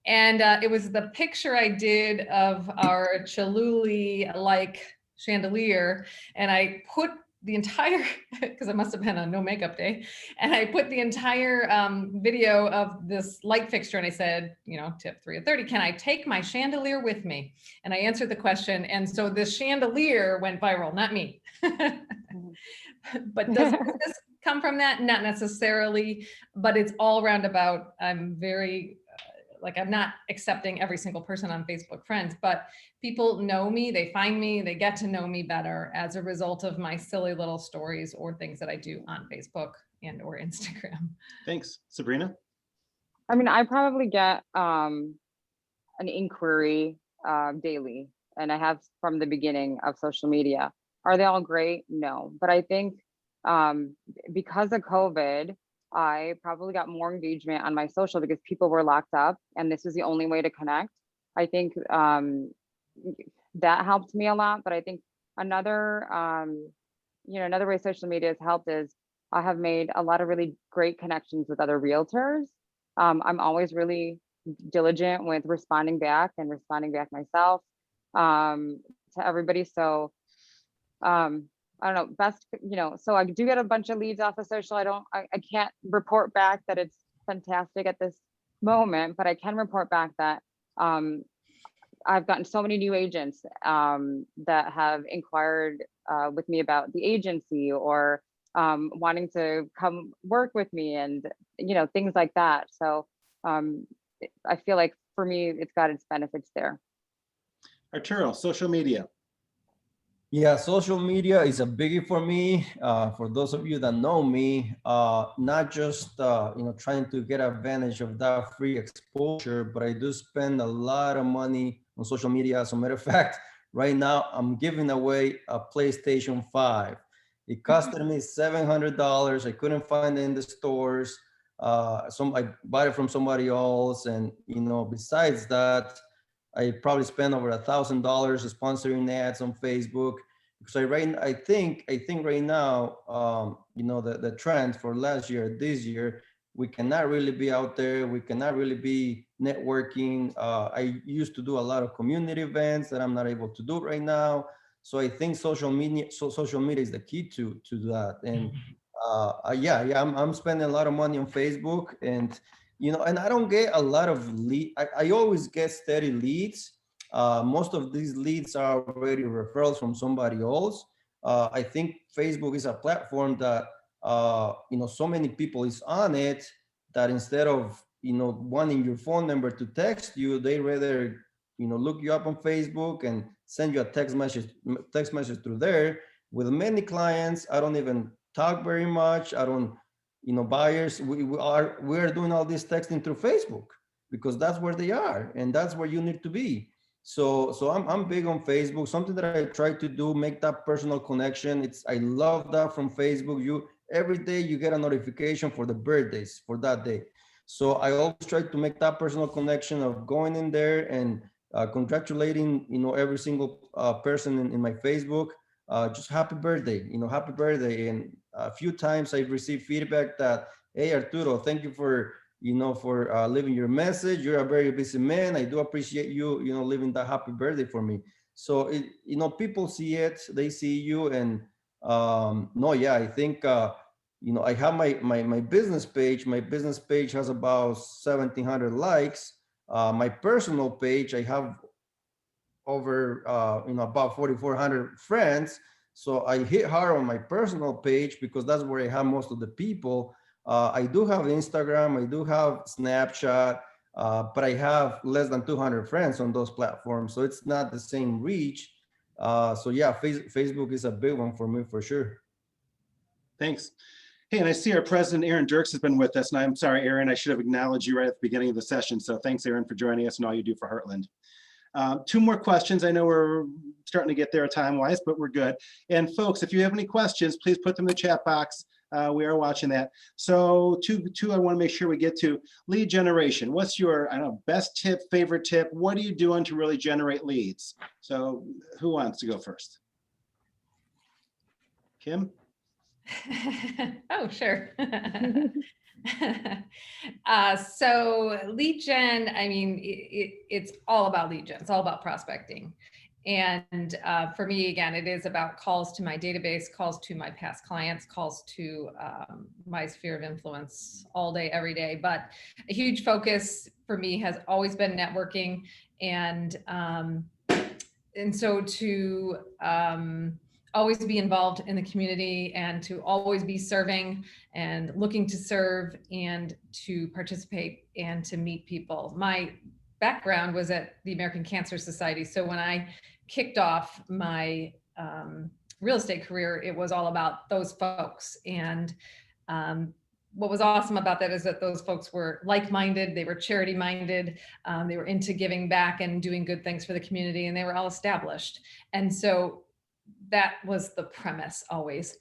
S2: And it was the picture I did of our Choluli-like chandelier. And I put the entire, because it must have been a no makeup day. And I put the entire video of this light fixture and I said, tip 3 of 30, can I take my chandelier with me? And I answered the question. And so this chandelier went viral, not me. But does this come from that? Not necessarily, but it's all roundabout. I'm very, I'm not accepting every single person on Facebook friends, but people know me, they find me, they get to know me better as a result of my silly little stories or things that I do on Facebook and or Instagram.
S1: Thanks. Sabrina?
S3: I mean, I probably get an inquiry daily, and I have from the beginning of social media. Are they all great? No, but I think because of COVID, I probably got more engagement on my social because people were locked up and this was the only way to connect. I think that helped me a lot, but I think another way social media has helped is I have made a lot of really great connections with other realtors. I'm always really diligent with responding back myself to everybody. So I don't know, so I do get a bunch of leads off of social. I can't report back that it's fantastic at this moment, but I can report back that I've gotten so many new agents that have inquired with me about the agency or wanting to come work with me and, things like that. So I feel like for me, it's got its benefits there.
S1: Arturo, social media.
S5: Yeah, social media is a biggie for me. For those of you that know me, not just trying to get advantage of that free exposure, but I do spend a lot of money on social media. As a matter of fact, right now I'm giving away a PlayStation 5. It costed me $700. I couldn't find it in the stores. I bought it from somebody else, and besides that, I probably spent over $1,000 sponsoring ads on Facebook. Because I think right now, the trend for last year, this year, we cannot really be out there. We cannot really be networking. I used to do a lot of community events that I'm not able to do right now. So I think social media is the key to that. And I'm spending a lot of money on Facebook, and and I don't get a lot of lead. I always get steady leads. Most of these leads are already referrals from somebody else. I think Facebook is a platform that so many people is on it that instead of wanting your phone number to text you, they rather look you up on Facebook and send you a text message through there. With many clients, I don't even talk very much. I don't, buyers, we're doing all this texting through Facebook because that's where they are and that's where you need to be. So I'm big on Facebook. Something that I try to do, make that personal connection. I love that from Facebook. Every day you get a notification for the birthdays for that day. So I always try to make that personal connection of going in there and congratulating, every single person in my Facebook. Just happy birthday, happy birthday. And a few times I've received feedback that, hey, Arturo, thank you for, for leaving your message. You're a very busy man. I do appreciate you, leaving that happy birthday for me. So, people see it, they see you. And no, yeah, I think, I have my business page. My business page has about 1,700 likes. My personal page, I have over, about 4,400 friends. So I hit hard on my personal page because that's where I have most of the people. I do have Instagram, I do have Snapchat, but I have less than 200 friends on those platforms. So it's not the same reach. So yeah, Facebook is a big one for me for sure.
S1: Thanks. Hey, and I see our president, Aaron Dirks, has been with us. And I'm sorry, Aaron, I should have acknowledged you right at the beginning of the session. So thanks, Aaron, for joining us and all you do for Heartland. Two more questions. I know we're starting to get there time-wise, but we're good. And folks, if you have any questions, please put them in the chat box. We are watching that. So two, I want to make sure we get to lead generation. What's your, I don't know, best tip, favorite tip? What are you doing to really generate leads? So who wants to go first? Kim?
S2: Oh, sure. So lead gen, I mean, it's all about lead gen. It's all about prospecting. And for me, again, it is about calls to my database, calls to my past clients, calls to my sphere of influence all day, every day. But a huge focus for me has always been networking. And so to always be involved in the community and to always be serving and looking to serve and to participate and to meet people. My background was at the American Cancer Society. So when I kicked off my real estate career, it was all about those folks. And what was awesome about that is that those folks were like-minded, they were charity-minded, they were into giving back and doing good things for the community, and they were all established. And so that was the premise always.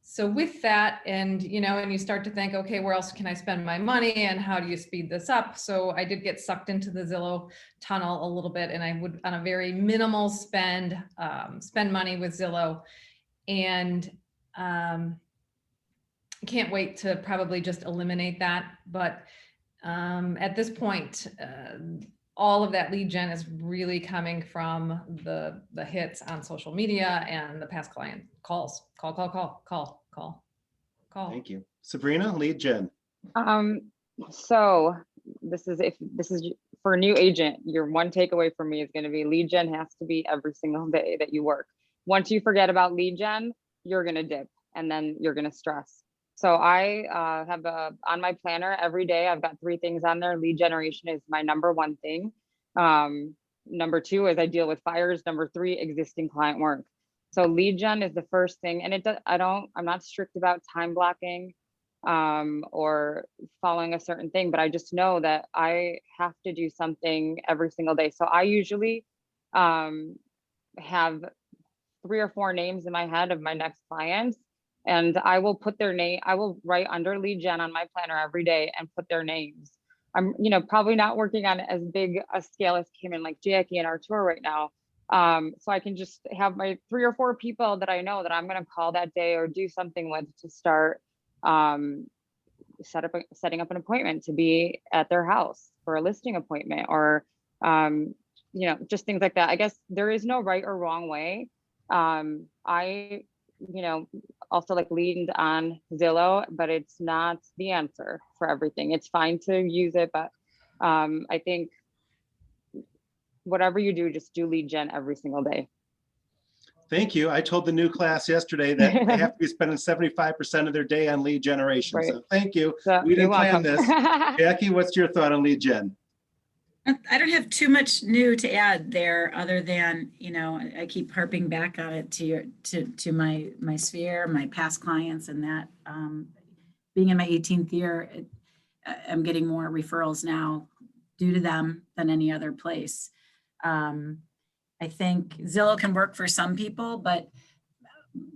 S2: So with that, and and you start to think, okay, where else can I spend my money and how do you speed this up? So I did get sucked into the Zillow tunnel a little bit, and I would, on a very minimal spend money with Zillow. And can't wait to probably just eliminate that. But at this point, all of that lead gen is really coming from the hits on social media and the past client calls. Call.
S1: Thank you. Sabrina, lead gen.
S3: So this is for a new agent, your one takeaway from me is going to be lead gen has to be every single day that you work. Once you forget about lead gen, you're going to dip and then you're going to stress. So I have on my planner every day, I've got 3 things on there. Lead generation is my number 1 thing. Number 2 is I deal with fires. Number 3, existing client work. So lead gen is the first thing. And I'm not strict about time blocking or following a certain thing, but I just know that I have to do something every single day. So I usually have 3 or 4 names in my head of my next clients. And I will put their name, I will write under lead gen on my planner every day and put their names. I'm, probably not working on as big a scale as Kim and like Jackie and Arturo right now. So I can just have my 3 or 4 people that I know that I'm going to call that day or do something with to start setting up an appointment to be at their house for a listing appointment or, just things like that. I guess there is no right or wrong way. I also like leaned on Zillow, but it's not the answer for everything. It's fine to use it, but I think whatever you do, just do lead gen every single day.
S1: Thank you. I told the new class yesterday that they have to be spending 75% of their day on lead generation.
S3: Right.
S1: So thank you.
S3: So,
S1: We didn't
S3: you're
S1: plan
S3: welcome.
S1: this. Jackie, what's your thought on lead gen?
S4: I don't have too much new to add there other than, I keep harping back on it to my sphere, my past clients, and that being in my 18th year, I'm getting more referrals now due to them than any other place. I think Zillow can work for some people, but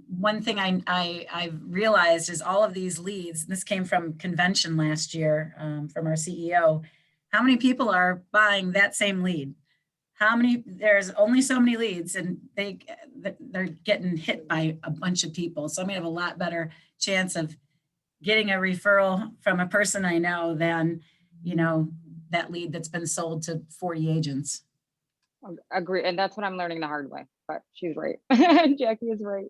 S4: one thing I've realized is all of these leads, this came from convention last year from our CEO, how many people are buying that same lead? there's only so many leads, and they're getting hit by a bunch of people. So I'm gonna have a lot better chance of getting a referral from a person I know than, that lead that's been sold to 40 agents.
S3: Agree. And that's what I'm learning the hard way, but she's right. Jackie is right.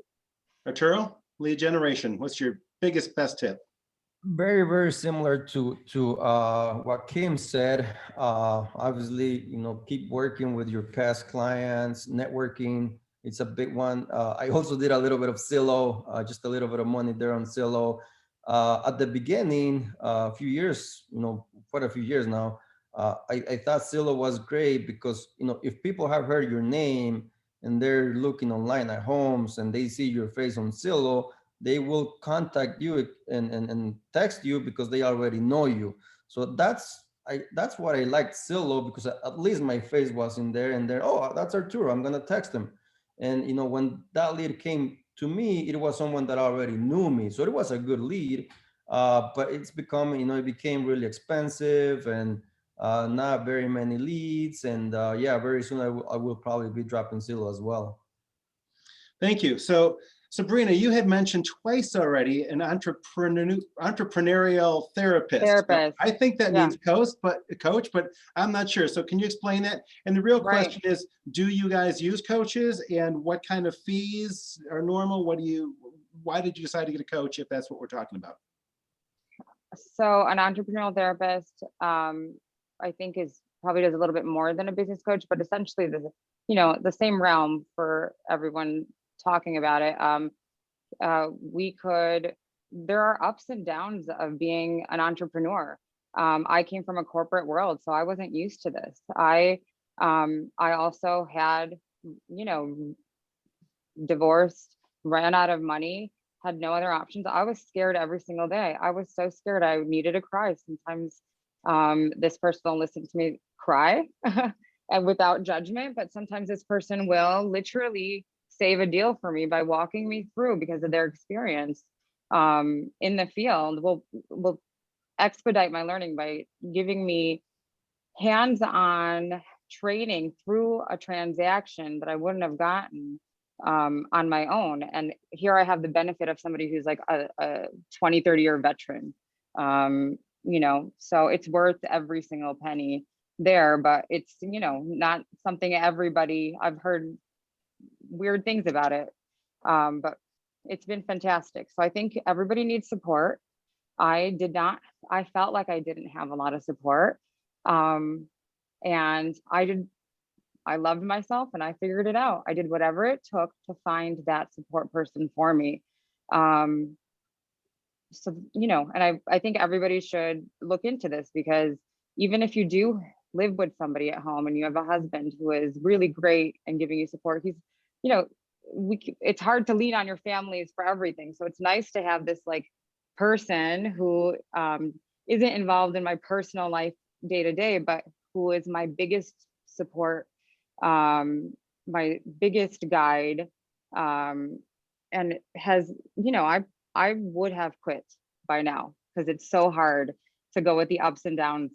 S1: Arturo, lead generation, what's your biggest, best tip?
S5: Very, very similar to what Kim said. Obviously, keep working with your past clients, networking. It's a big one. I also did a little bit of Zillow, just a little bit of money there on Zillow. At the beginning, a few years, quite a few years now, I thought Zillow was great because, if people have heard your name and they're looking online at homes and they see your face on Zillow, they will contact you and text you because they already know you. So that's what I liked Zillow, because at least my face was in there, and oh, that's Arturo, I'm gonna text him. And when that lead came to me, it was someone that already knew me, so it was a good lead. But it's become, it became really expensive, and not very many leads. And yeah, very soon I will probably be dropping Zillow as well.
S1: Thank you. So Sabrina, you had mentioned twice already an entrepreneurial therapist.
S3: Therapist.
S1: I think that
S3: Yeah.
S1: means coach, but I'm not sure. So can you explain that? And the real
S3: Right.
S1: question is, do you guys use coaches, and what kind of fees are normal? Why did you decide to get a coach if that's what we're talking about?
S3: So an entrepreneurial therapist, I think probably does a little bit more than a business coach, but essentially the same realm for everyone talking about it. There are ups and downs of being an entrepreneur. I came from a corporate world, so I wasn't used to this. I also had, divorced, ran out of money, had no other options. I was scared every single day. I was so scared I needed to cry. Sometimes this person will listen to me cry and without judgment, but sometimes this person will literally save a deal for me by walking me through, because of their experience in the field, will expedite my learning by giving me hands-on training through a transaction that I wouldn't have gotten on my own. And here I have the benefit of somebody who's like a 20, 30-year veteran. So it's worth every single penny there, but it's, not something everybody, I've heard weird things about it. But it's been fantastic. So I think everybody needs support. I felt like I didn't have a lot of support. And I loved myself, and I figured it out. I did whatever it took to find that support person for me. And I think everybody should look into this, because even if you do live with somebody at home and you have a husband who is really great and giving you support, it's hard to lean on your families for everything. So it's nice to have this person who isn't involved in my personal life day to day, but who is my biggest support, my biggest guide, and has, I would have quit by now, because it's so hard to go with the ups and downs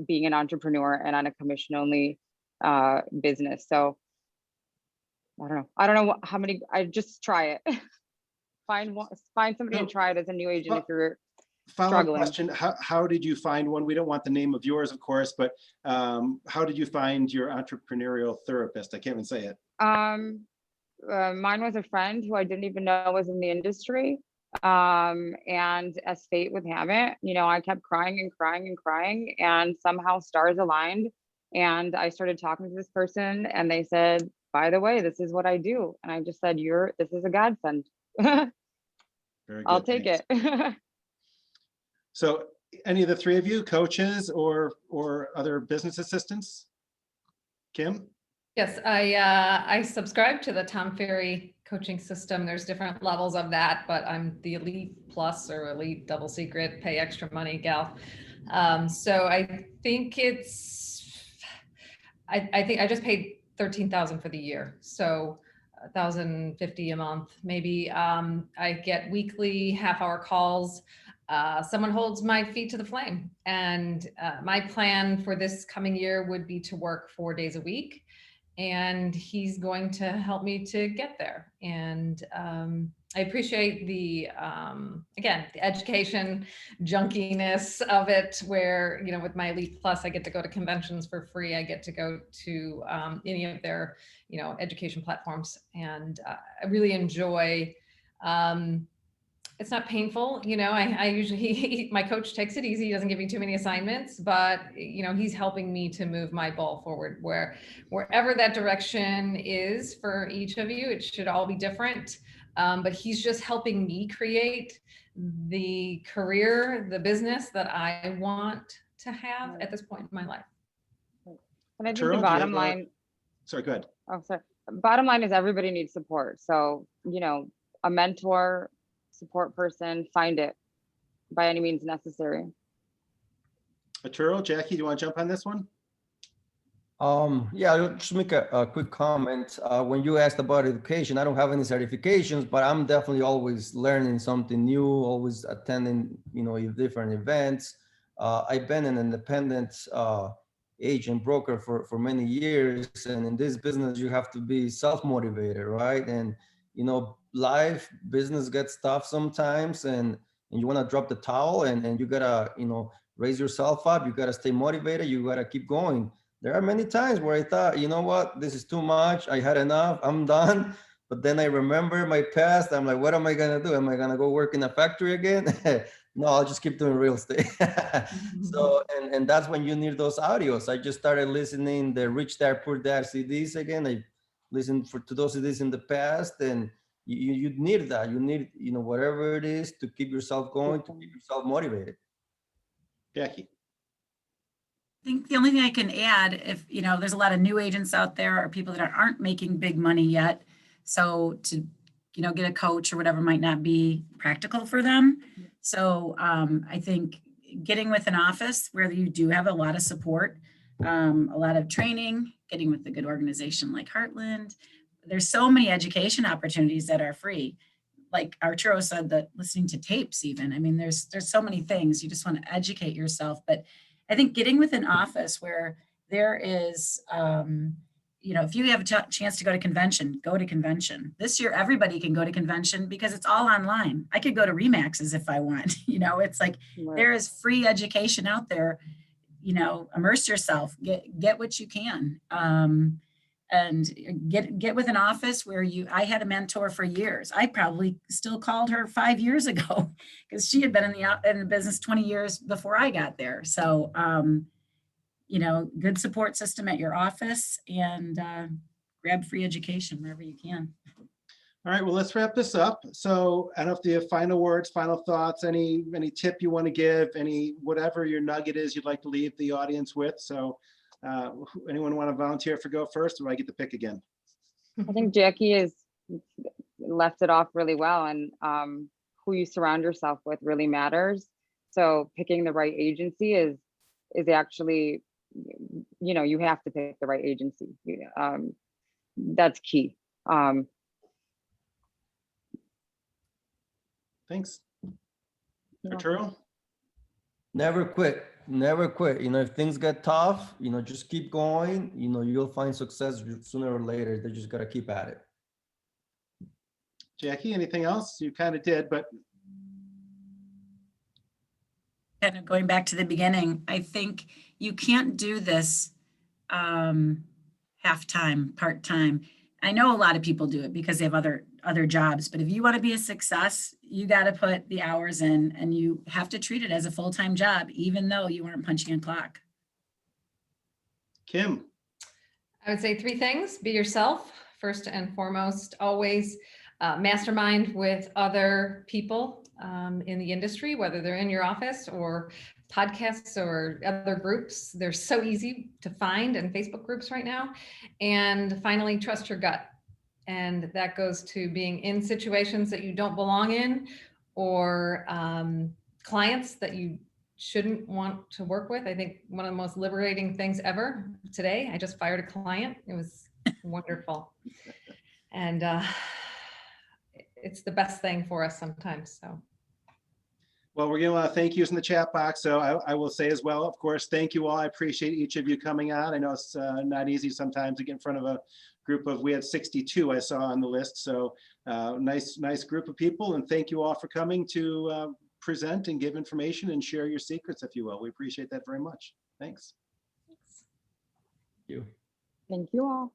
S3: being an entrepreneur and on a commission only business. So I don't know how many. I just try it. Find somebody and try it as a new agent if you're
S1: Follow-up
S3: struggling.
S1: question: How did you find one? We don't want the name of yours, of course, but how did you find your entrepreneurial therapist? I can't even say it.
S3: Mine was a friend who I didn't even know was in the industry. And as fate would have it, I kept crying and crying and crying, and somehow stars aligned. And I started talking to this person, and they said, by the way, this is what I do. And I just said, this is a godsend.
S1: Very good,
S3: I'll take
S1: thanks.
S3: it.
S1: So any of the three of you, coaches or other business assistants? Kim?
S2: Yes, I subscribe to the Tom Ferry coaching system. There's different levels of that, but I'm the elite plus or elite double secret, pay extra money gal. So I think I think I just paid $13,000 for the year. So $1,050 a month, maybe. I get weekly half-hour calls. Someone holds my feet to the flame. And my plan for this coming year would be to work 4 days a week. and he's going to help me to get there. And I appreciate the, again, the education junkiness of it, where, you know, with my Elite Plus, I get to go to conventions for free. I get to go to any of their, you know, education platforms. And I really enjoy, it's not painful. You know, I usually, my coach takes it easy. He doesn't give me too many assignments, but, you know, he's helping me to move my ball forward, wherever that direction is for each of you. It should all be different. But he's just helping me create the career, the business that I want to have at this point in my life.
S3: And I think
S1: Arturo, do
S3: the
S1: you
S3: bottom
S1: have a-
S3: line,
S1: Sorry, go ahead.
S3: oh, sorry. Bottom line is everybody needs support. So, you know, a mentor, support person, find it by any means necessary.
S1: Arturo, Jackie, do you want to jump on this one?
S5: Yeah, I'll just make a quick comment. When you asked about education, I don't have any certifications, but I'm definitely always learning something new, always attending, you know, different events. I've been an independent agent broker for many years, and in this business, you have to be self-motivated, right? And you know, life, business gets tough sometimes, and you want to drop the towel, and you gotta, you know, raise yourself up. You gotta stay motivated. You gotta keep going. There are many times where I thought, you know what, this is too much. I had enough. I'm done. But then I remember my past. I'm like, what am I gonna do? Am I gonna go work in a factory again? No, I'll just keep doing real estate. So, and that's when you need those audios. I just started listening the Rich Dad Poor Dad CDs again. I listened to those CDs in the past, and you need that. You need, you know, whatever it is to keep yourself going, to keep yourself motivated.
S1: Jackie.
S4: I think the only thing I can add, if, you know, there's a lot of new agents out there or people that aren't making big money yet. So to, you know, get a coach or whatever might not be practical for them. So I think getting with an office where you do have a lot of support, a lot of training, getting with a good organization like Heartland. There's so many education opportunities that are free. Like Arturo said, that listening to tapes even. I mean, there's so many things. You just want to educate yourself. But I think getting with an office where there is, you know, if you have a chance to go to convention, go to convention. This year, everybody can go to convention because it's all online. I could go to Remaxes if I want. You know, it's like there is free education out there. You know, immerse yourself, get what you can, and get with an office where I had a mentor for years. I probably still called her 5 years ago because she had been in the business 20 years before I got there. So, you know, good support system at your office, and grab free education wherever you can.
S1: All right, well, let's wrap this up. So I don't know if you have final words, final thoughts, any tip you want to give, any whatever your nugget is you'd like to leave the audience with. So anyone want to volunteer for go first, or do I get to pick again?
S3: I think Jackie has left it off really well, and who you surround yourself with really matters. So picking the right agency is actually, you know, you have to pick the right agency. That's key.
S1: Thanks.
S3: Yeah.
S1: Arturo?
S5: Never quit. Never quit. You know, if things get tough, you know, just keep going. You know, you'll find success sooner or later. They just got to keep at it.
S1: Jackie, anything else? You kind of did, but
S4: Kind of going back to the beginning, I think you can't do this half-time, part-time. I know a lot of people do it because they have other jobs, but if you want to be a success, you got to put the hours in, and you have to treat it as a full-time job, even though you aren't punching a clock.
S1: Kim?
S2: I would say 3 things. Be yourself, first and foremost. Always mastermind with other people in the industry, whether they're in your office or podcasts or other groups. They're so easy to find in Facebook groups right now. And finally, trust your gut. And that goes to being in situations that you don't belong in, or clients that you shouldn't want to work with. I think one of the most liberating things ever today, I just fired a client. It was wonderful. And it's the best thing for us sometimes. So
S1: Well, we're going to thank yous in the chat box. So I will say as well, of course, thank you all. I appreciate each of you coming on. I know it's not easy sometimes to get in front of a group of, we had 62 I saw on the list. So nice group of people. And thank you all for coming to present and give information and share your secrets, if you will. We appreciate that very much. Thanks.
S5: You.
S3: Thank you all.